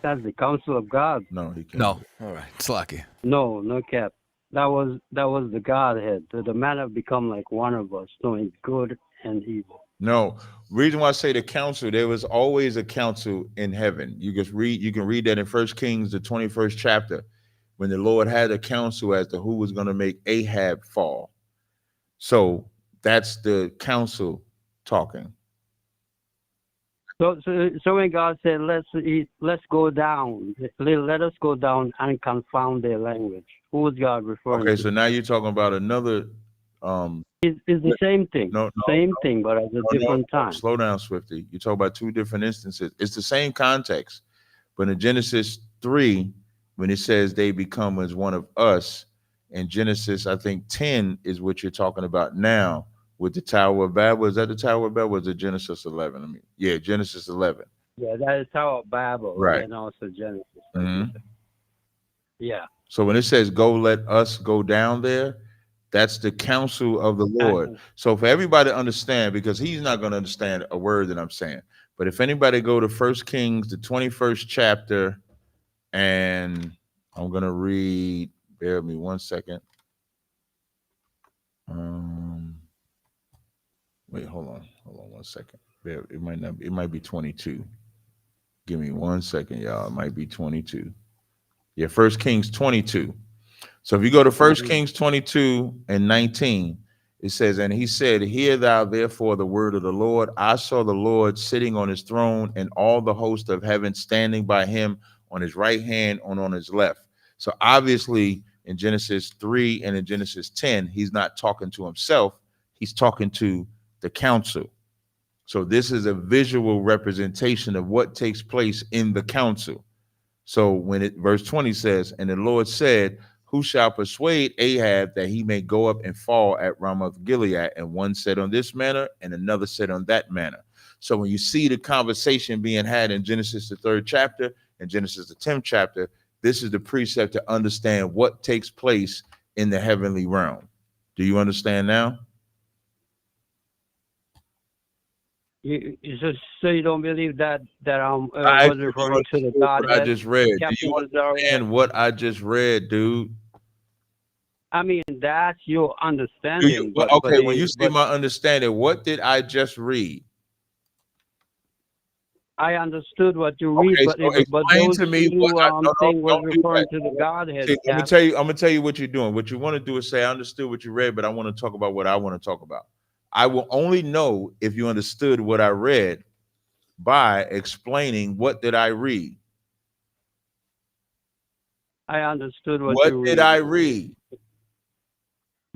That's the counsel of God. No, he can't. No. All right. It's lucky. No, Cap. That was the Godhead. The man have become like one of us, knowing good and evil. No. Reason why I say the counsel, there was always a counsel in heaven. You can read that in 1 Kings, the 21st chapter, when the Lord had a counsel as to who was going to make Ahab fall. So that's the council talking. So when God said, let's go down, let us go down and confound their language. Who was God referring to? Okay, so now you're talking about another. It's the same thing. Same thing, but at a different time. Slow down, Swifty. You talk about 2 different instances. It's the same context, but in Genesis 3, when it says they become as one of us, in Genesis, I think 10 is what you're talking about now with the Tower of Babel. Is that the Tower of Babel? Was it Genesis 11? Genesis 11. Yeah, that is Tower of Babel, right? And also Genesis. Mm-hmm. Yeah. So when it says go, let us go down there, that's the counsel of the Lord. So for everybody to understand, because he's not going to understand a word that I'm saying, but if anybody go to 1 Kings, the 21st chapter, and I'm going to read. Bear with me 1 second. Wait, hold on 1 second. It might be 22. Give me 1 second, y'all. It might be 22. Yeah, 1 Kings 22. So if you go to 1 Kings 22 and 19, it says, and he said, hear thou therefore the word of the Lord. I saw the Lord sitting on his throne and all the host of heaven standing by him on his right hand and on his left. So obviously in Genesis 3 and in Genesis 10, he's not talking to himself. He's talking to the council. So this is a visual representation of what takes place in the council. So when verse 20 says, and the Lord said, who shall persuade Ahab that he may go up and fall at Ramoth Gilead? And one said on this manner and another said on that manner. So when you see the conversation being had in Genesis, the 3rd chapter, and Genesis, the 10th chapter, This is the precept to understand what takes place in the heavenly realm. Do you understand now? So you don't believe that I was referring to the Godhead? what I just read. Do Captain you understand what I just read, dude? I mean, that's your Do understanding. you, okay, when you say my understanding, what did I just read? I understood what you read, Okay, but so but explain those to me two what thing was don't do referring that. to the Godhead. See, I'm Cap. gonna tell you what you're doing. What you want to do is say, I understood what you read, but I want to talk about what I want to talk about. I will only know if you understood what I read by explaining what did I read. I understood what What you did read. I read?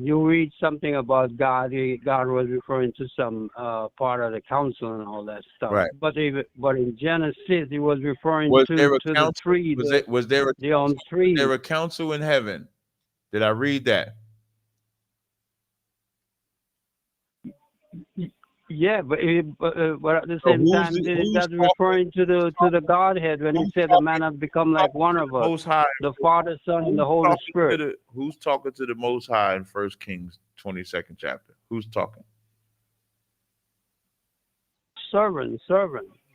You read something about God. God was referring to some part of the council and all that stuff. Right. But in Genesis, he was referring Was to there a the council? tree. Was there a tree? Was there a council in heaven? Did I read that? Yeah, but at the same time, that's referring to the Godhead when he said the man has become like one of us, Most High, the Father, Son, and the Holy Spirit. Who's talking to the Most High in 1 Kings 22nd chapter? Who's talking? Servant.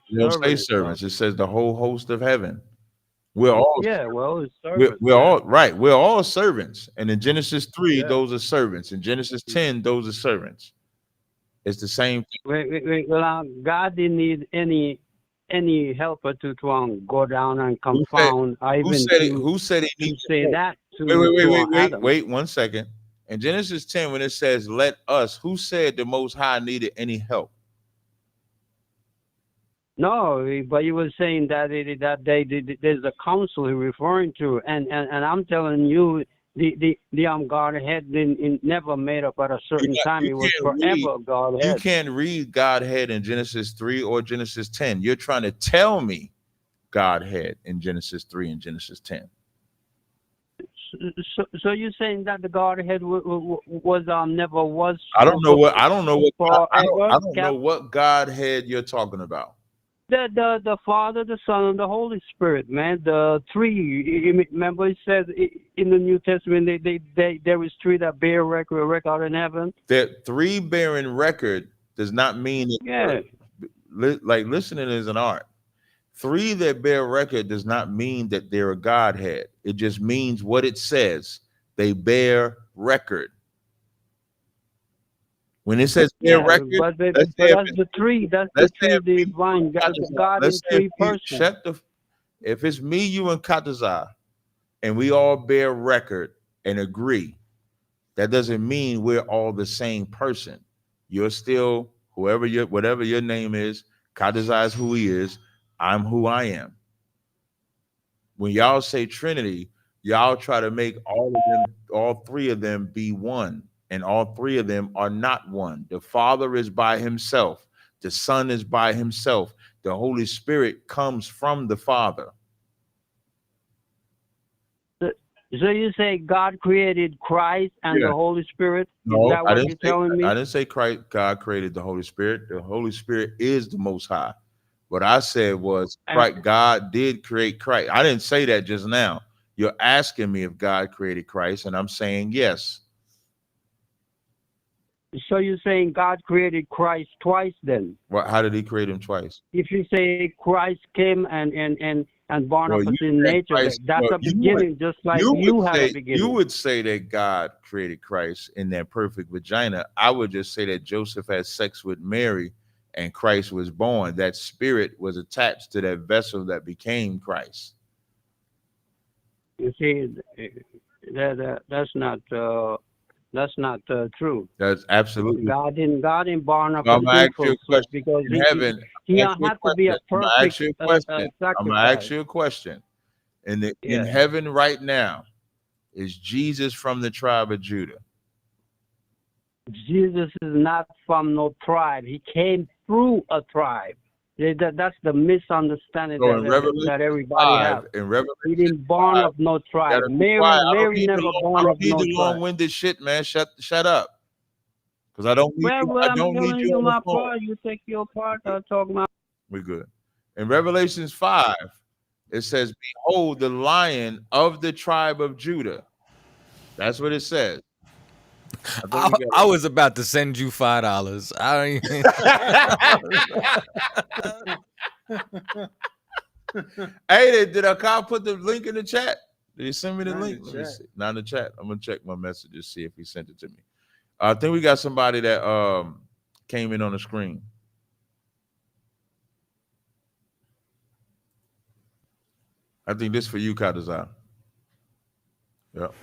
You don't say servants. It says the whole host of heaven. We're all it's servants. we're all right. We're all servants. And in Genesis 3, Yeah. those are servants. In Genesis 10, those are servants. It's the same thing. Wait, God didn't need any helper to go down and confound. Who said he needs to say that to wait 1 second. In Genesis 10, when it says let us, who said the Most High needed any help? No, but he was saying that there's a council he's referring to, and I'm telling you, the Godhead never made up at a certain time. It was forever Godhead. You can't read Godhead in Genesis 3 or Genesis 10. You're trying to tell me Godhead in Genesis 3 and Genesis 10. So you're saying that the Godhead was never was? I don't know what Godhead you're talking about. The Father, the Son, and the Holy Spirit, man. The three. Remember, it says in the New Testament, there is three that bear record in heaven. That three bearing record does not mean like listening is an art. Three that bear record does not mean that they're a Godhead. It just means what it says. They bear record. When it says bear record, but that's the three. That's the three divine. God is three persons. If it's me, you, and CHAATAZA, and we all bear record and agree, that doesn't mean we're all the same person. You're still whatever your name is. CHAATAZA is who he is. I'm who I am. When y'all say Trinity, y'all try to make all three of them be one. And all three of them are not one. The Father is by himself. The Son is by himself. The Holy Spirit comes from the Father. So you say God created Christ and the Holy Spirit? No, is that what you're telling me? I didn't say God created the Holy Spirit. The Holy Spirit is the Most High. What I said was God did create Christ. I didn't say that just now. You're asking me if God created Christ, and I'm saying yes. So you're saying God created Christ twice then? Well, how did he create him twice? If you say Christ came and born of us in nature, that's a beginning, just like you had a beginning. You would say that God created Christ in that perfect vagina. I would just say that Joseph had sex with Mary and Christ was born. That spirit was attached to that vessel that became Christ. You see, that's not true. That's absolutely. God didn't born up I'm gonna ask you a question. Because in heaven, he don't have to be a perfect sacrifice. I'm gonna ask you a question. In heaven right now, is Jesus from the tribe of Judah? Jesus is not from no tribe. He came through a tribe. That's the misunderstanding that everybody has. He didn't born of no tribe. Mary never born of no tribe. Long-winded shit, man. Shut up. Because I don't need you on the phone. You take your part. I'll talk about. We're good. In Revelations 5, It says, "Behold, the Lion of the tribe of Judah." That's what it says. I was about to send you $5. I Hey, did Akal put the link in the chat? Did he send me the Not in link? the Let me chat. see. Not in the chat. I'm gonna check my messages, see if he sent it to me. I think we got somebody that came in on the screen. I think this for you, CHAATAZA. Yep.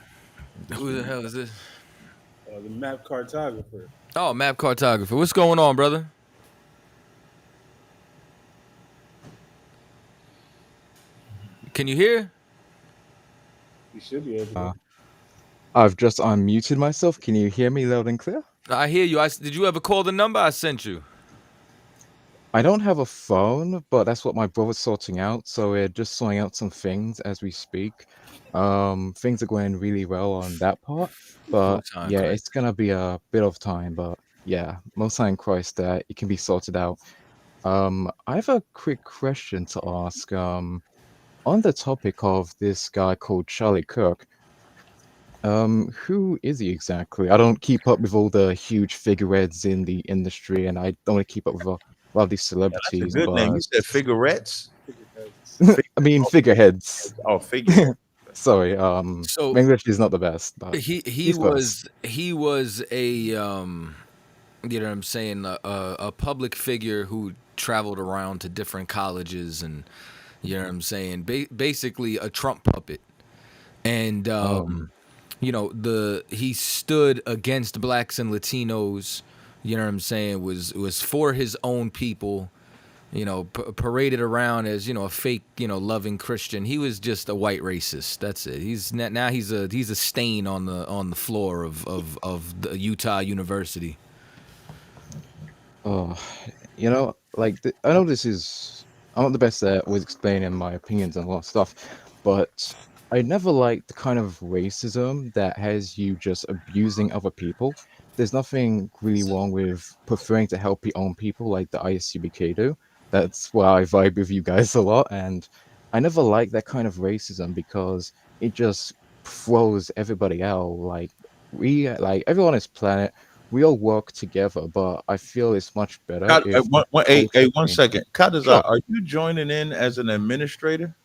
Who the hell is this? The map cartographer. Oh, map cartographer. What's going on, brother? Can you hear? You should be able to. I've just unmuted myself. Can you hear me loud and clear? I hear you. Did you ever call the number I sent you? I don't have a phone, but that's what my brother's sorting out. So we're just sorting out some things as we speak. Things are going really well on that part, but Most High in yeah, Christ. it's gonna be a bit of time. But yeah, Most High in Christ, that it can be sorted out. I have a quick question to ask. On the topic of this guy called Charlie Kirk. Who is he exactly? I don't keep up with all the huge figureheads in the industry, and I don't keep up with a lot of these Yeah, that's a celebrities. good name. You But said figurettes. I mean figureheads. Oh, figure. Sorry, So my English is not the best, but he he's close. was a you know what I'm saying, a public figure who traveled around to different colleges, and you know what I'm saying, basically a Trump puppet. And you know, he stood against blacks and Latinos, you know what I'm saying, was for his own people, you know, paraded around as, you know, a fake, you know, loving Christian. He was just a white racist. That's it. He's a stain on the floor of the Utah University. Oh, you know, like I know I'm not the best at always explaining my opinions and a lot of stuff, but I never liked the kind of racism that has you just abusing other people. There's nothing really wrong with preferring to help your own people like the ISUBK do. That's why I vibe with you guys a lot, and I never liked that kind of racism because it just throws everybody out. Like everyone on this planet, we all work together, but I feel it's much better if One second. CHAATAZA, Sure. are you joining in as an administrator?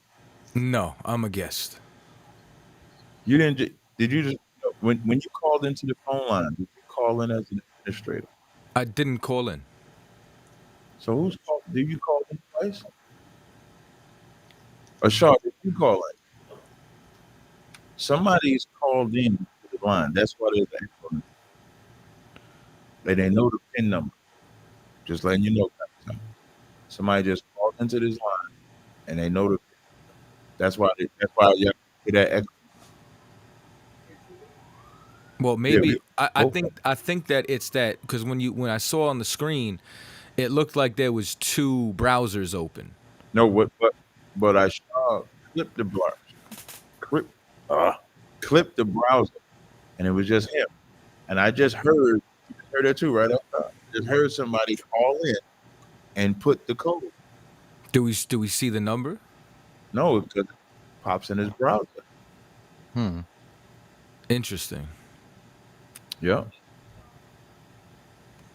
No, I'm a guest. You didn't. Did you just when you called into the phone line? Did you call in as an administrator? I didn't call in. So who's called? Did you call in twice? Or Shaw, did you call in? Somebody's called in to the line. That's why they're asking. They know the PIN number. Just letting you know. Somebody just called into this line, and they know the. That's why you hear that echo. Well, maybe I think that it's that because when I saw on the screen, it looked like there was two browsers open. No, but I clipped the browser. Clipped the browser, and it was just him. And I just heard that too, right up top. Just heard somebody call in and put the code. Do we see the number? No, because it pops in his browser. Interesting. Yeah.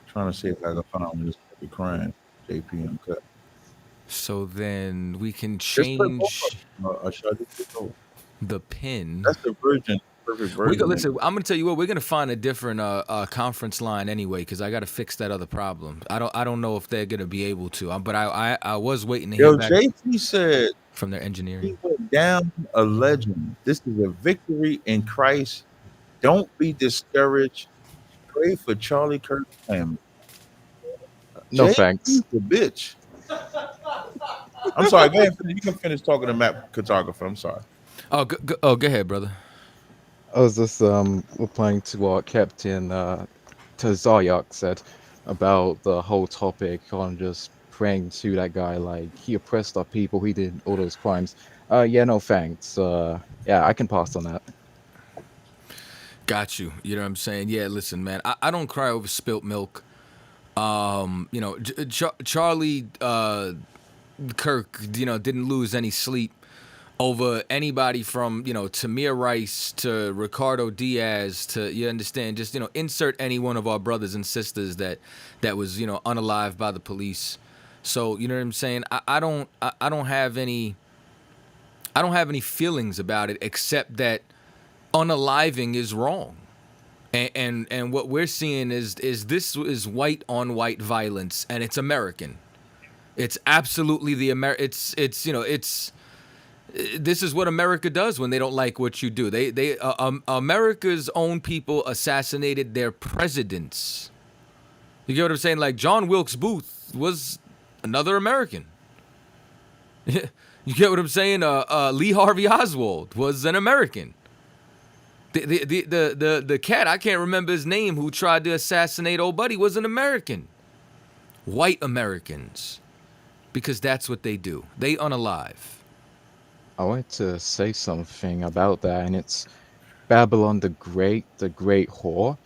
Trying to see if I can find this crying JPM cut. So then we can change the pin. That's the version. Perfect version. Listen, I'm gonna tell you what. We're gonna find a different conference line anyway, because I got to fix that other problem. I don't know if they're gonna be able to. But I was waiting to hear back. JP said from their engineering. He went down a legend. This is a victory in Christ. Don't be discouraged. Pray for Charlie Kirk's family. No thanks. The bitch. I'm sorry. Go ahead. You can finish talking to map cartographer. I'm sorry. Oh, go ahead, brother. I was just replying to what Captain TAZARYACH said about the whole topic on just praying to that guy like he oppressed our people, he did all those crimes. Yeah, no thanks. Yeah, I can pass on that. Got you. You know what I'm saying? Yeah, listen, man. I don't cry over spilt milk. You know, Charlie Kirk, you know, didn't lose any sleep over anybody from, Tamir Rice to Ricardo Diaz to, you understand, just, insert any one of our brothers and sisters that was, unalived by the police. So, you know what I'm saying? I don't have any feelings about it except that unaliving is wrong. And what we're seeing is this is white on white violence, and it's American. It's absolutely it's this is what America does when they don't like what you do. America's own people assassinated their presidents. You get what I'm saying? Like John Wilkes Booth was another American. You get what I'm saying? Lee Harvey Oswald was an American. The cat, I can't remember his name, who tried to assassinate old buddy was an American. White Americans. Because that's what they do. They unalive. I wanted to say something about that, and it's Babylon the Great whore.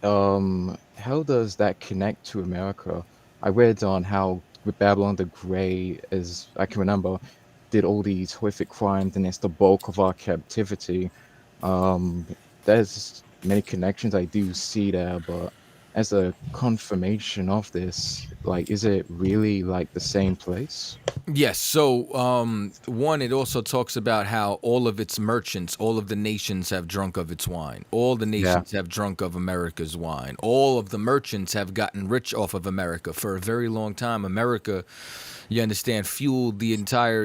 How does that connect to America? I read on how with Babylon the Great, as I can remember, did all these horrific crimes, and it's the bulk of our captivity. There's many connections I do see there, but as a confirmation of this, like, is it really like the same place? Yes. So, one, it also talks about how all of its merchants, all of the nations have drunk of its wine. All the nations have drunk of America's wine. All of the merchants have gotten rich off of America for a very long time. America, you understand, fueled the entire,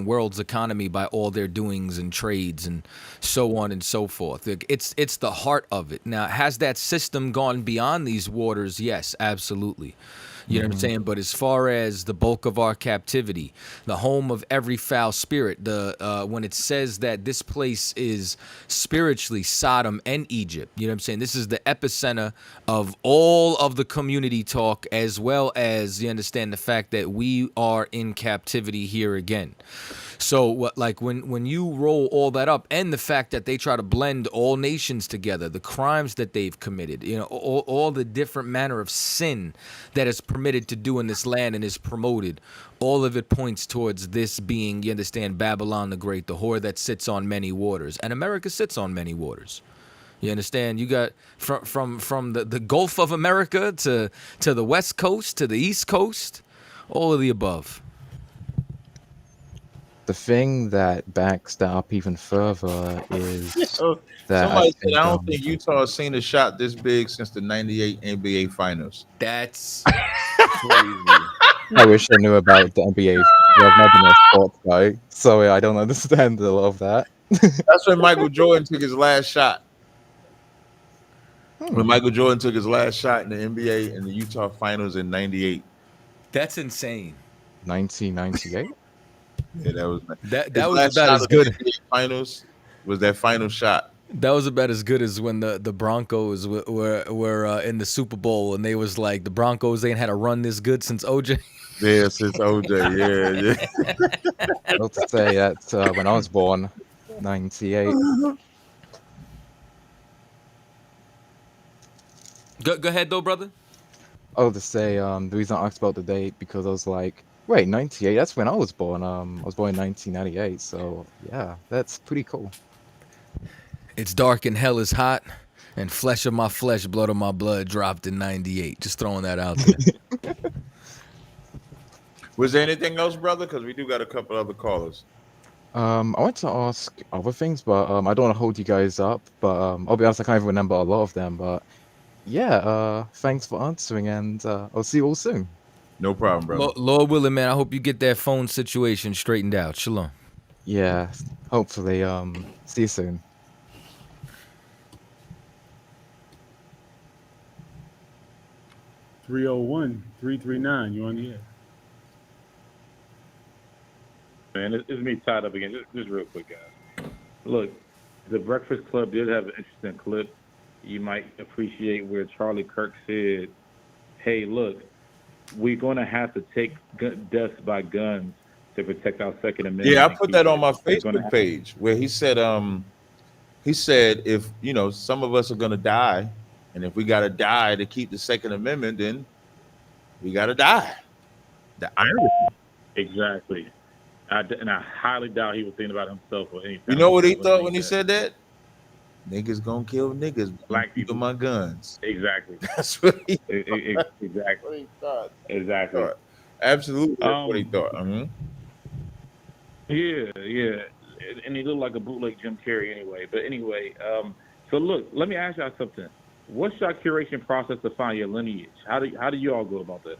world's economy by all their doings and trades and so on and so forth. It's the heart of it. Now, has that system gone beyond these waters? Yes, absolutely. You know what I'm saying? But as far as the bulk of our captivity, the home of every foul spirit, when it says that this place is spiritually Sodom and Egypt, you know what I'm saying? This is the epicenter of all of the community talk, as well as, you understand, the fact that we are in captivity here again. So when you roll all that up, and the fact that they try to blend all nations together, the crimes that they've committed, all the different manner of sin that is permitted to do in this land and is promoted, all of it points towards this being, you understand, Babylon the Great, the whore that sits on many waters. And America sits on many waters. You understand? You got from the Gulf of America to the West Coast to the East Coast, all of the above. The thing that backs that up even further is that Somebody said, I don't think Utah has seen a shot this big since the '98 NBA Finals. That's crazy. I wish I knew about the NBA. I've never been a sports guy, so I don't understand a lot of that. That's when Michael Jordan took his last shot. When Michael Jordan took his last shot in the NBA in the Utah Finals in '98. That's insane. 1998? Yeah, that was that was about as good. Finals was that final shot. That was about as good as when the Broncos were in the Super Bowl, and they was like, the Broncos ain't had a run this good since OJ. Yeah, since OJ. Yeah. Not to say that when I was born, 98. Go ahead though, brother. Oh, to say the reason I asked about the date because I was like, wait, 98? That's when I was born. I was born in 1998, so yeah, that's pretty cool. It's dark and hell is hot, and flesh of my flesh, blood of my blood dropped in 98. Just throwing that out there. Was there anything else, brother? Because we do got a couple other callers. I want to ask other things, but I don't want to hold you guys up. But I'll be honest, I can't even remember a lot of them. But yeah, thanks for answering, and I'll see you all soon. No problem, brother. Lord willing, man, I hope you get that phone situation straightened out. Shalom. Yeah, hopefully. See you soon. (301-339). You on the air? Man, it's me tied up again. Just real quick, guys. Look, the Breakfast Club did have an interesting clip. You might appreciate where Charlie Kirk said, hey, look, we're going to have to take deaths by guns to protect our Second Amendment. Yeah, I put that on my Facebook page where he said if, some of us are going to die, and if we got to die to keep the Second Amendment, then we got to die. The irony. Exactly. And I highly doubt he was thinking about himself or anything. You know what he thought when he said that? Niggas gonna kill niggas. Black people. My guns. Exactly. That's what he exactly. what he thought. Exactly. Absolutely, that's what he thought. Yeah. And he looked like a bootleg Jim Carrey anyway. But anyway, so look, let me ask y'all something. What's your curation process to find your lineage? How do you all go about that?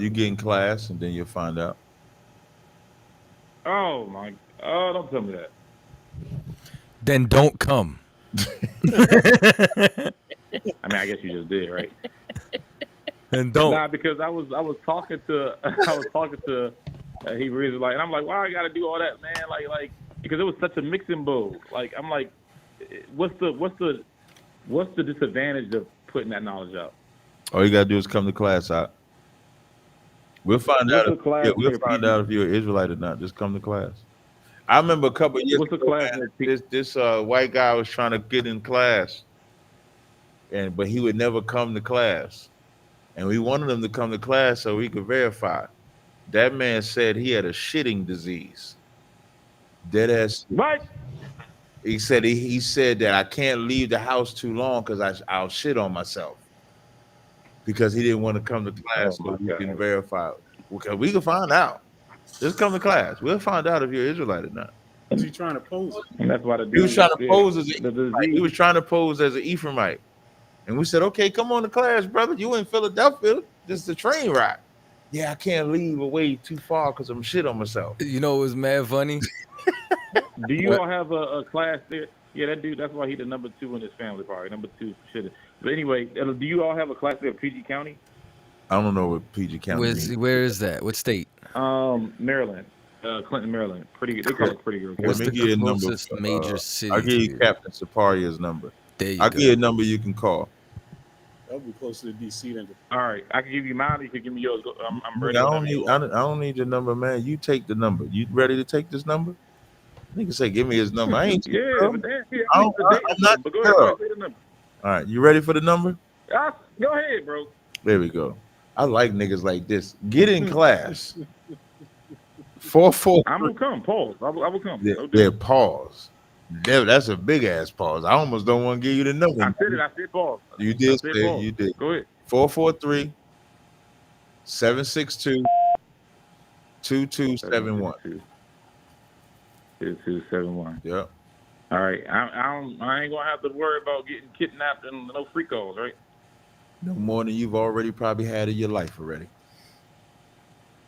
You get in class and then you'll find out. Oh my! Oh, don't tell me that. Then don't come. I mean, I guess you just did, right? And don't. Nah, because I was talking to Hebrew Israelite, and I'm like, why I got to do all that, man? Like because it was such a mixing bowl. Like I'm like, what's the disadvantage of putting that knowledge out? All you gotta do is come to class out. We'll find out. We'll find out if you're an Israelite or not. Just come to class. I remember a couple of years ago, man, this white guy was trying to get in class, but he would never come to class, and we wanted him to come to class so we could verify. That man said he had a shitting disease. Dead ass. What? He said he said that I can't leave the house too long because I'll shit on myself. Because he didn't want to come to class so we can verify it. Okay, we can find out. Just come to class. We'll find out if you're Israelite or not. Was he trying to pose? And that's why he was trying to pose as he was trying to pose as an Ephraimite. And we said, okay, come on to class, brother. You in Philadelphia. This is the train ride. Yeah, I can't leave away too far because I'm shit on myself. You know it was mad funny? Do you all have a class there? Yeah, that dude, that's why he the number 2 in his family, probably. Number 2 shit. But anyway, do you all have a class there at PG County? I don't know what PG County is. Where is that? What state? Maryland. Clinton, Maryland. Pretty good. They call it pretty good. What's the closest major city? I'll give you Captain Saparia's number. I'll give you a number you can call. That'll be closer to DC than. All right, I can give you mine. You can give me yours. I'm ready. I don't need your number, man. You take the number. You ready to take this number? Nigga say, give me his number. I ain't. Yeah, but I'm not. But go ahead, say the number. All right, you ready for the number? Go ahead, bro. There we go. I like niggas like this. Get in class. 443. I'm gonna come. Pause. I will come. Yeah, pause. That's a big ass pause. I almost don't want to give you the number. I said it. I said pause. You did say it. Pause. You did. Go ahead. 443 762 2271. 2271. Yep. All right. I ain't gonna have to worry about getting kidnapped and no free calls, right? No more than you've already probably had in your life already.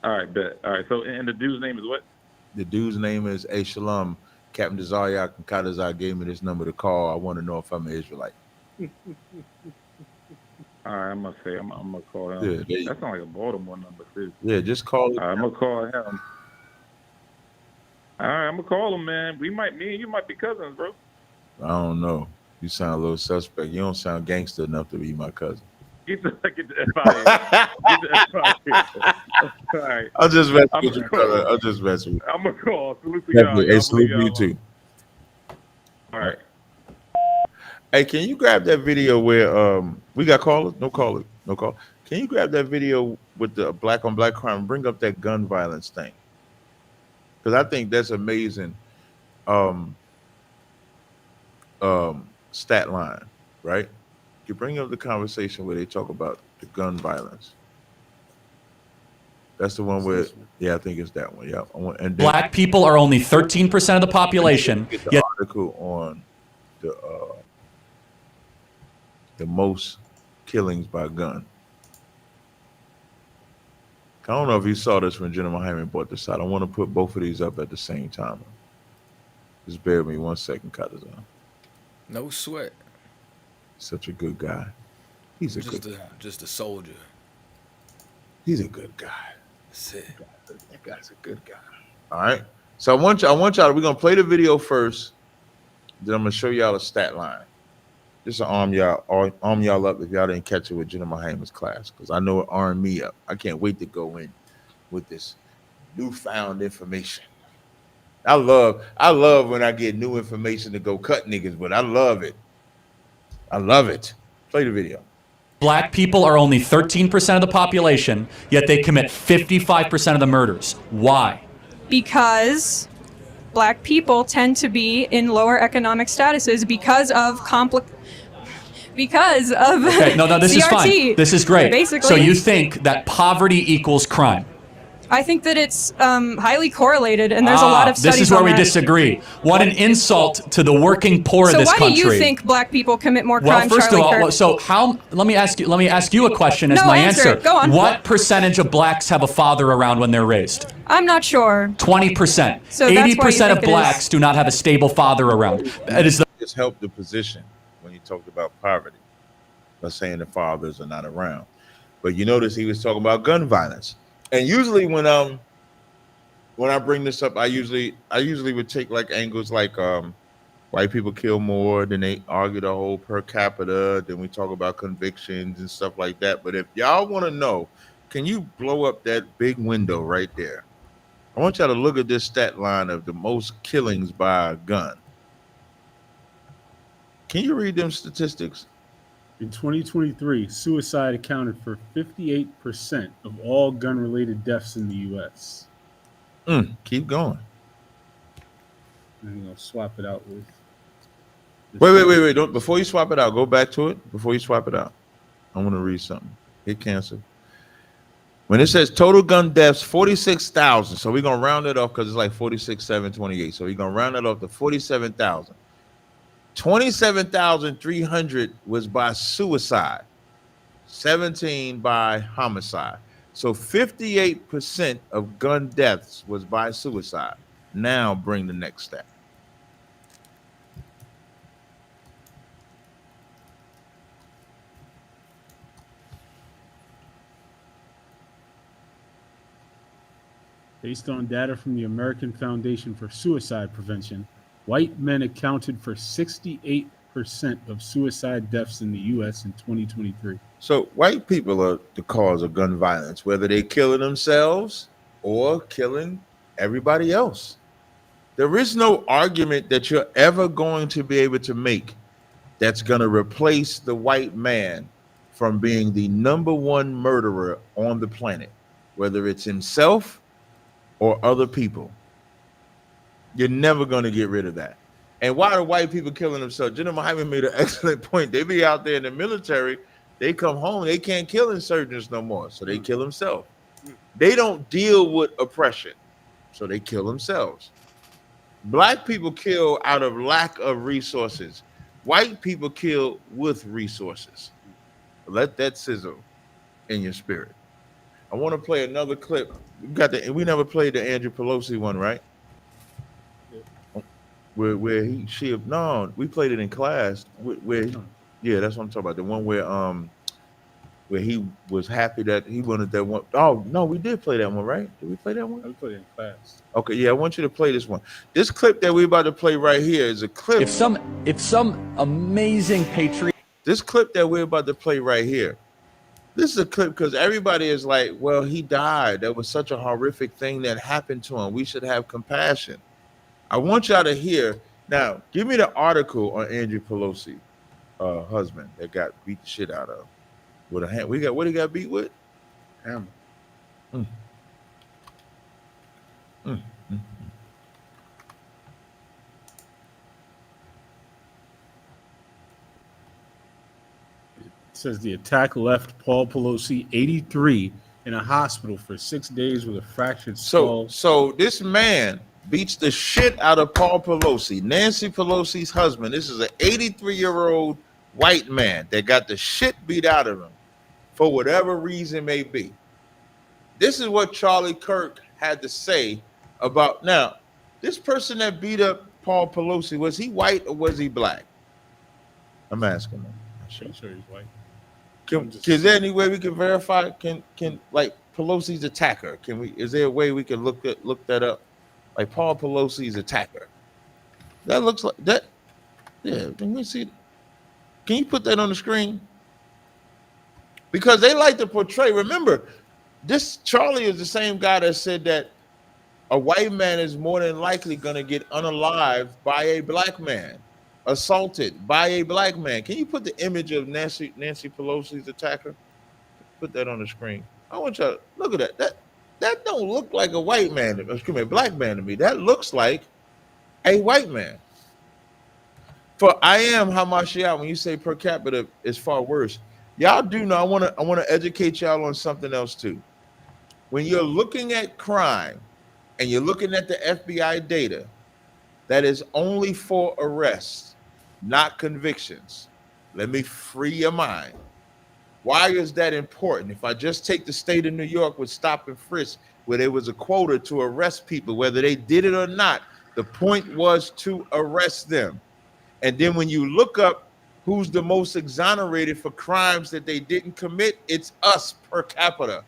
All right, bet. All right. So, and the dude's name is what? The dude's name is Shalom. Captain TAZARYACH and CHAATAZA gave me this number to call. I want to know if I'm an Israelite. All right, I'm gonna say I'm gonna call him. Yeah, that sounds like a Baltimore number too. Yeah, just call him. I'm gonna call him. All right, I'm gonna call him, man. Me and you might be cousins, bro. I don't know. You sound a little suspect. You don't sound gangster enough to be my cousin. Get the F out of here. Get the F out of here. All right. I'll just mess with you, brother. I'll just mess with you. I'm gonna call. Salute to y'all. Hey, salute you too. All right. Hey, can you grab that video where we got callers? No caller. No call. Can you grab that video with the black on black crime? Bring up that gun violence thing. Because I think that's amazing. Stat line, right? You bring up the conversation where they talk about the gun violence. That's the one where, yeah, I think it's that one. Yeah, and black people are only 13% of the population. Get the article on the most killings by gun. I don't know if you saw this when Jenna Muhammad brought this out. I want to put both of these up at the same time. Just bear with me 1 second, CHAATAZA. No sweat. Such a good guy. He's just a soldier. He's a good guy. That's it. That guy's a good guy. All right. So I want y'all. We're gonna play the video first. Then I'm gonna show y'all a stat line. Just to arm y'all up if y'all didn't catch it with Jenna Muhammad's class, because I know it armed me up. I can't wait to go in with this newfound information. I love when I get new information to go cut niggas, but I love it. I love it. Play the video. Black people are only 13% of the population, yet they commit 55% of the murders. Why? Because black people tend to be in lower economic statuses because of Okay, no, this CRT. is fine. This is great. Basically, So you think that poverty equals crime? I think that it's highly correlated, and there's a lot of studies This is where on we that. disagree. What an insult to the working poor So of this why country. do you think black people commit more Well, crime, first Charlie of all, Kirk? so let me ask you a question as No, my answer answer. it. Go on. What percentage of blacks have a father around when they're raised? I'm not sure. 20%. So that's why you 80% of think it blacks is. do not have a stable father around. It is the Just helped the position when he talked about poverty by saying the fathers are not around. But you notice he was talking about gun violence. And usually when I bring this up, I usually would take like angles like white people kill more, then they argue the whole per capita, then we talk about convictions and stuff like that. But if y'all want to know, can you blow up that big window right there? I want y'all to look at this stat line of the most killings by a gun. Can you read them statistics? In 2023, suicide accounted for 58% of all gun-related deaths in the U.S. Keep going. I'm gonna swap it out with. Wait. Don't, before you swap it out, go back to it. Before you swap it out, I want to read something. Hit cancel. When it says total gun deaths, 46,000. So we're going to round it off because it's like 46,728. So we're going to round it off to 47,000. 27,300 was by suicide, 17 by homicide. So 58% of gun deaths was by suicide. Now bring the next stat. Based on data from the American Foundation for Suicide Prevention, white men accounted for 68% of suicide deaths in the U.S. in 2023. So white people are the cause of gun violence, whether they killing themselves or killing everybody else. There is no argument that you're ever going to be able to make that's going to replace the white man from being the number one murderer on the planet, whether it's himself or other people. You're never going to get rid of that. And why are white people killing themselves? General Muhammad made an excellent point. They be out there in the military, they come home, they can't kill insurgents no more, so they kill themselves. They don't deal with oppression, so they kill themselves. Black people kill out of lack of resources. White people kill with resources. Let that sizzle in your spirit. I want to play another clip. We never played the Andrew Pelosi one, right? Where we played it in class. Yeah, that's what I'm talking about. The one where he was happy that he wanted that one. Oh no, we did play that one, right? Did we play that one? We played it in class. Okay, yeah, I want you to play this one. This clip that we're about to play right here is a clip. If some amazing patriot. This clip that we're about to play right here. This is a clip because everybody is like, well, he died. That was such a horrific thing that happened to him. We should have compassion. I want y'all to hear. Now, give me the article on Andrew Pelosi, husband that got beat the shit out of with a hand. What he got beat with? Hammer. It says the attack left Paul Pelosi, 83, in a hospital for 6 days with a fractured skull. So this man beats the shit out of Paul Pelosi, Nancy Pelosi's husband. This is an 83-year-old white man that got the shit beat out of him for whatever reason may be. This is what Charlie Kirk had to say about, now, this person that beat up Paul Pelosi, was he white or was he black? I'm asking him. I'm sure he's white. Is there any way we can verify? Can like Pelosi's attacker? Is there a way we can look that up? Like Paul Pelosi's attacker. That looks like that. Yeah, can we see? Can you put that on the screen? Because they like to portray. Remember, this Charlie is the same guy that said that a white man is more than likely going to get unalived by a black man, assaulted by a black man. Can you put the image of Nancy Pelosi's attacker? Put that on the screen. I want y'all to look at that. That don't look like a white man. Excuse me, a black man to me. That looks like a white man. For I am Hamashiach, when you say per capita is far worse. Y'all do know I wanna educate y'all on something else too. When you're looking at crime and you're looking at the FBI data, that is only for arrests, not convictions. Let me free your mind. Why is that important? If I just take the state of New York with stop and frisk, where there was a quota to arrest people, whether they did it or not, the point was to arrest them. And then when you look up who's the most exonerated for crimes that they didn't commit, it's us per capita.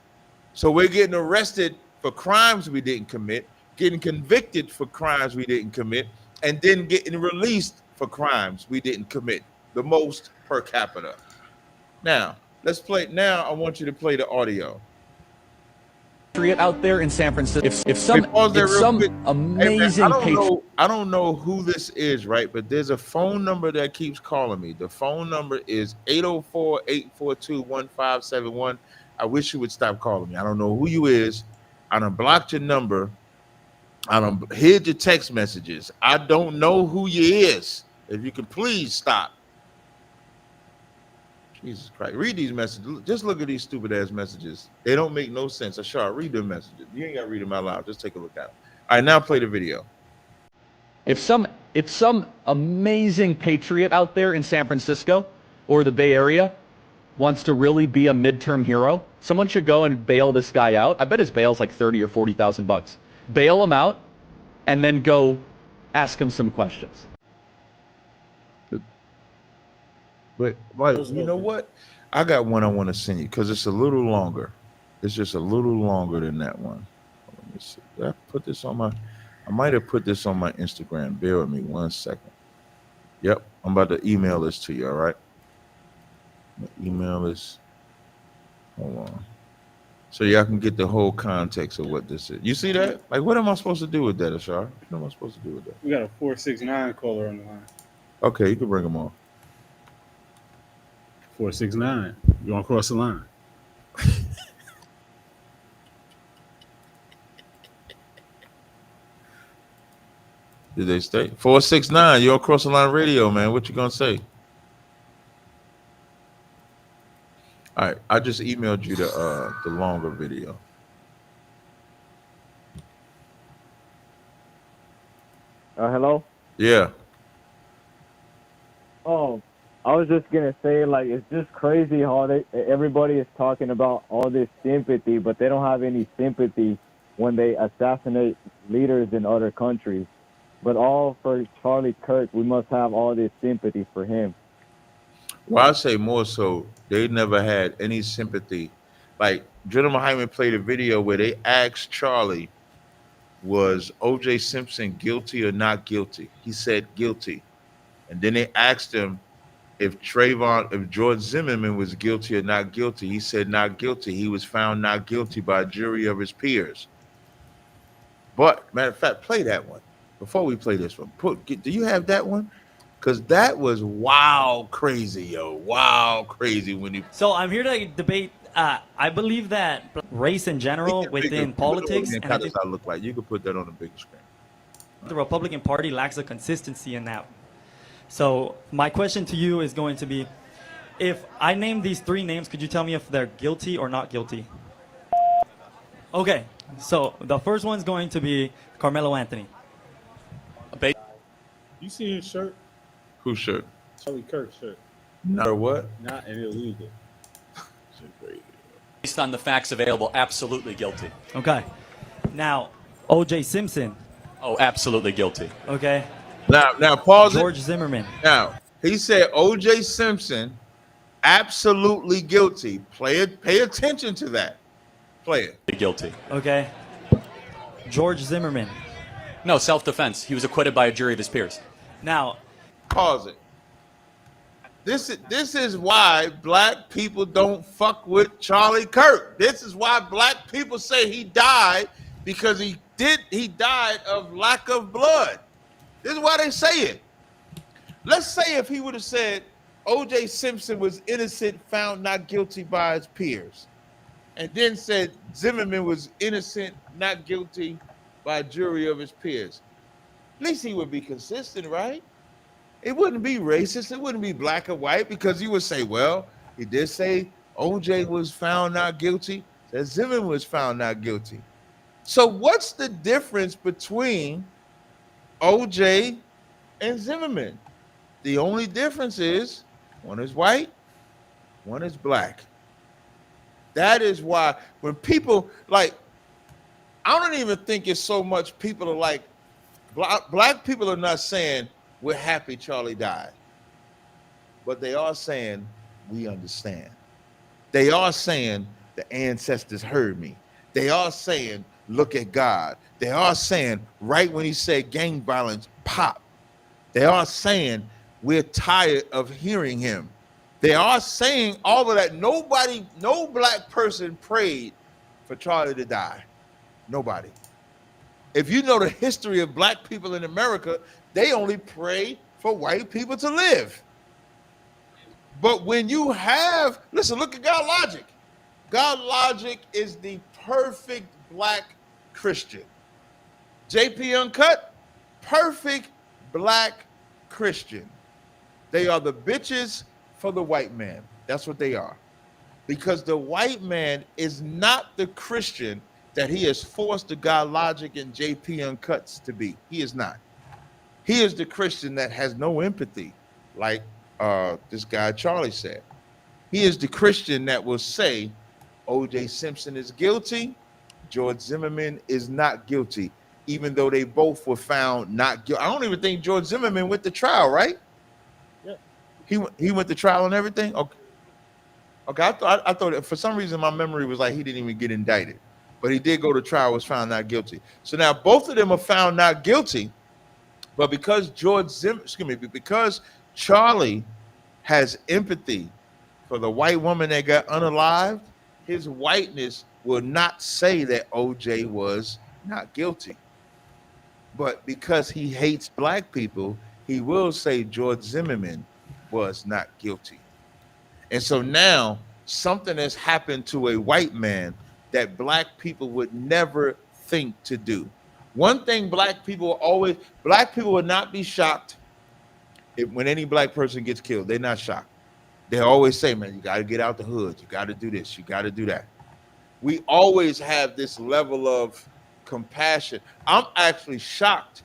So we're getting arrested for crimes we didn't commit, getting convicted for crimes we didn't commit, and then getting released for crimes we didn't commit, the most per capita. Now, let's play. Now, I want you to play the audio. Out there in San Francisco, if some amazing I don't know who this is, right? But there's a phone number that keeps calling me. The phone number is 804-842-1571. I wish you would stop calling me. I don't know who you is. I done blocked your number. I done hid your text messages. I don't know who you is. If you can please stop. Jesus Christ. Read these messages. Just look at these stupid ass messages. They don't make no sense. Ashar, read them messages. You ain't got to read them out loud. Just take a look at them. All right, now play the video. If some amazing patriot out there in San Francisco or the Bay Area wants to really be a midterm hero, someone should go and bail this guy out. I bet his bail's like 30 or 40,000 bucks. Bail him out and then go ask him some questions. But like, you know what? I got one I want to send you because it's a little longer. It's just a little longer than that one. Let me see. Did I put this on my? I might have put this on my Instagram. Bear with me 1 second. Yep, I'm about to email this to you. All right. Email this. Hold on. So y'all can get the whole context of what this is. You see that? Like, what am I supposed to do with that, Ashar? What am I supposed to do with that? We got a 469 caller on the line. Okay, you can bring him on. 469. You want to cross the line? Did they stay? 469. You're on Cross the Line Radio, man. What you gonna say? All right, I just emailed you the longer video. Hello? Yeah. Oh, I was just gonna say, like, it's just crazy how everybody is talking about all this sympathy, but they don't have any sympathy when they assassinate leaders in other countries. But all for Charlie Kirk, we must have all this sympathy for him. Well, I say more so, they never had any sympathy. Like, General Hyman played a video where they asked Charlie, was O.J. Simpson guilty or not guilty? He said guilty. And then they asked him if George Zimmerman was guilty or not guilty. He said not guilty. He was found not guilty by a jury of his peers. But, matter of fact, play that one. Before we play this one, do you have that one? Because that was wild crazy, yo. Wild crazy when he... So I'm here to debate. I believe that race in general within politics... And how does that look like? You can put that on the big screen. The Republican Party lacks a consistency in that. So my question to you is going to be, if I name these three names, could you tell me if they're guilty or not guilty? Okay, so the first one's going to be Carmelo Anthony. You see his shirt? Whose shirt? Charlie Kirk's shirt. Not what? Not an illegal. Based on the facts available, absolutely guilty. Okay. Now, O.J. Simpson. Oh, absolutely guilty. Okay. Now pause it. George Zimmerman. Now, he said O.J. Simpson, absolutely guilty. Pay attention to that. Play it. Guilty. Okay. George Zimmerman. No, self-defense. He was acquitted by a jury of his peers. Now, pause it. This is why black people don't fuck with Charlie Kirk. This is why black people say he died, because he died of lack of blood. This is why they say it. Let's say if he would have said O.J. Simpson was innocent, found not guilty by his peers. and then said Zimmerman was innocent, not guilty by a jury of his peers. At least he would be consistent, right? It wouldn't be racist. It wouldn't be black or white, because you would say, well, he did say OJ was found not guilty, that Zimmerman was found not guilty. So what's the difference between OJ and Zimmerman? The only difference is one is white, one is black. That is why when people like, I don't even think it's so much people are like, black people are not saying we're happy Charlie died, but they are saying we understand. They are saying the ancestors heard me. They are saying, look at God. They are saying, right when he said gang violence, pop. They are saying we're tired of hearing him. They are saying all of that. Nobody, no black person prayed for Charlie to die. Nobody. If you know the history of black people in America, they only pray for white people to live. But when you have, listen, look at God Logic. God Logic is the perfect black Christian. JP Uncut, perfect black Christian. They are the bitches for the white man. That's what they are. Because the white man is not the Christian that he has forced the God Logic and JP Uncuts to be. He is not. He is the Christian that has no empathy, like this guy Charlie said. He is the Christian that will say O.J. Simpson is guilty, George Zimmerman is not guilty, even though they both were found not guilty. I don't even think George Zimmerman went to trial, right? Yeah. He went to trial and everything? Okay. Okay, I thought for some reason my memory was like he didn't even get indicted. But he did go to trial, was found not guilty. So now both of them are found not guilty, but because because Charlie has empathy for the white woman that got unalived, his whiteness will not say that OJ was not guilty. But because he hates black people, he will say George Zimmerman was not guilty. And so now something has happened to a white man that black people would never think to do. One thing black people would not be shocked when any black person gets killed. They're not shocked. They always say, man, you got to get out the hood. You got to do this. You got to do that. We always have this level of compassion. I'm actually shocked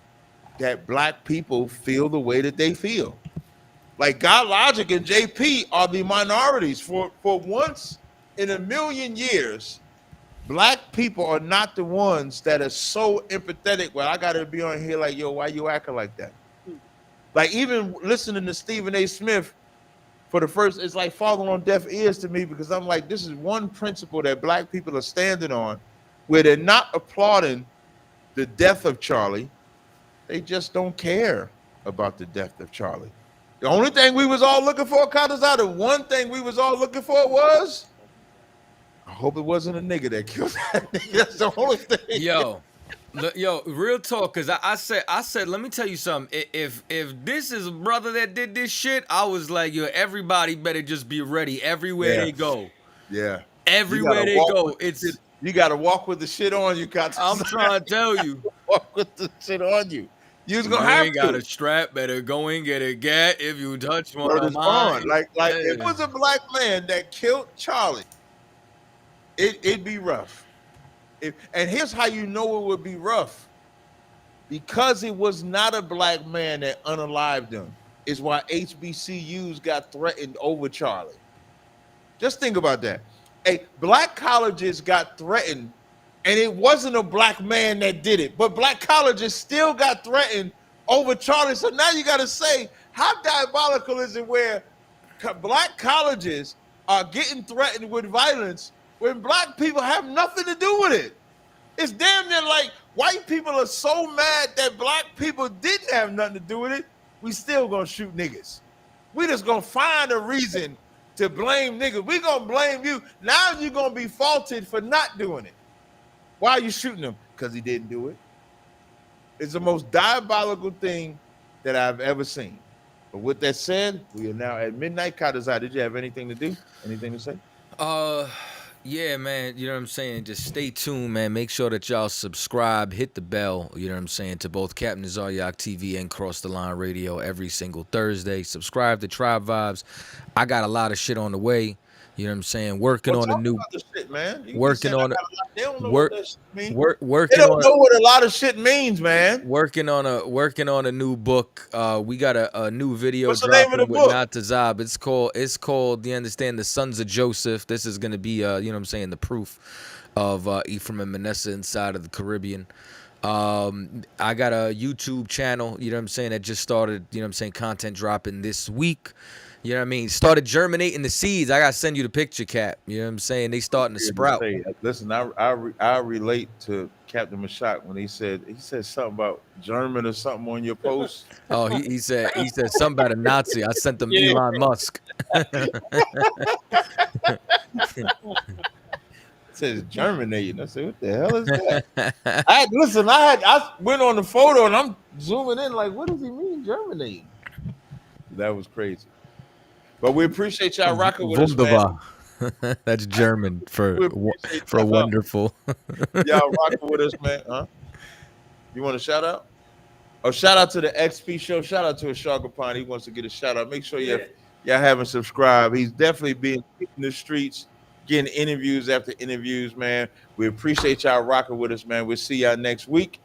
that black people feel the way that they feel. Like God Logic and JP are the minorities. For once in a million years, black people are not the ones that are so empathetic. Well, I got to be on here like, yo, why you acting like that? Like even listening to Stephen A. Smith for the first, it's like falling on deaf ears to me, because I'm like, this is one principle that black people are standing on, where they're not applauding the death of Charlie. They just don't care about the death of Charlie. The only thing we was all looking for, CHAATAZA, the one thing we was all looking for was, I hope it wasn't a nigga that killed that nigga. That's the only thing. Yo, real talk, cause I said, let me tell you something. If this is a brother that did this shit, I was like, yo, everybody better just be ready everywhere they go. Yeah. Everywhere they go, you gotta walk with the shit on you, CHAATAZA. I'm trying to tell you. Walk with the shit on you. You was gonna have ain't got a strap, better go and get a gat if you touch one Word of is mine. bond. Like if it was a black man that killed Charlie, it'd be rough. And here's how you know it would be rough. Because it was not a black man that unalived him, is why HBCUs got threatened over Charlie. Just think about that. Black colleges got threatened, and it wasn't a black man that did it, but black colleges still got threatened over Charlie. So now you got to say, how diabolical is it where black colleges are getting threatened with violence when black people have nothing to do with it? It's damn near like white people are so mad that black people didn't have nothing to do with it, we still gonna shoot niggas. We just gonna find a reason to blame niggas. We gonna blame you. Now you're gonna be faulted for not doing it. Why are you shooting him? Because he didn't do it. It's the most diabolical thing that I've ever seen. But with that said, we are now at midnight. CHAATAZA, did you have anything to do? Anything to say? Yeah, man, you know what I'm saying? Just stay tuned, man. Make sure that y'all subscribe, hit the bell, you know what I'm saying, to both Captain TAZARYACH TV and Cross the Line Radio every single Thursday. Subscribe to Tribe Vibes. I got a lot of shit on the way. You know what I'm saying? Working Well, on a talk new about the shit, man. You be working saying I on got a a lot. They don't know work what that shit means. work They working don't on know what a lot of shit means, man. working on a new book. We got a new video What's the name of dropping the with book? Natazab. It's called you understand, The Sons of Joseph. This is gonna be you know what I'm saying, the proof of Ephraim and Manasseh inside of the Caribbean. I got a YouTube channel, you know what I'm saying, that just started, you know what I'm saying, content dropping this week. You know what I mean? Started germinating the seeds. I gotta send you the picture, Cap. You know what I'm saying? They starting to sprout. Listen, I relate to Captain Mashak when he said something about German or something on your post. Oh, he said something about a Nazi. I sent them Yeah. Elon Musk. It says germinating. I said, what the hell is that? I went on the photo and I'm zooming in like, what does he mean germinating? That was crazy. But we appreciate y'all rocking with us, man. Wunderbar. That's German We appreciate for y'all. wonderful. Y'all rocking with us, man. Huh? You want a shout out? Oh, shout out to the XP show. Shout out to Ashagapon. He wants to get a shout out. Make sure y'all haven't subscribed. He's definitely been in the streets, getting interviews after interviews, man. We appreciate y'all rocking with us, man. We'll see y'all next week.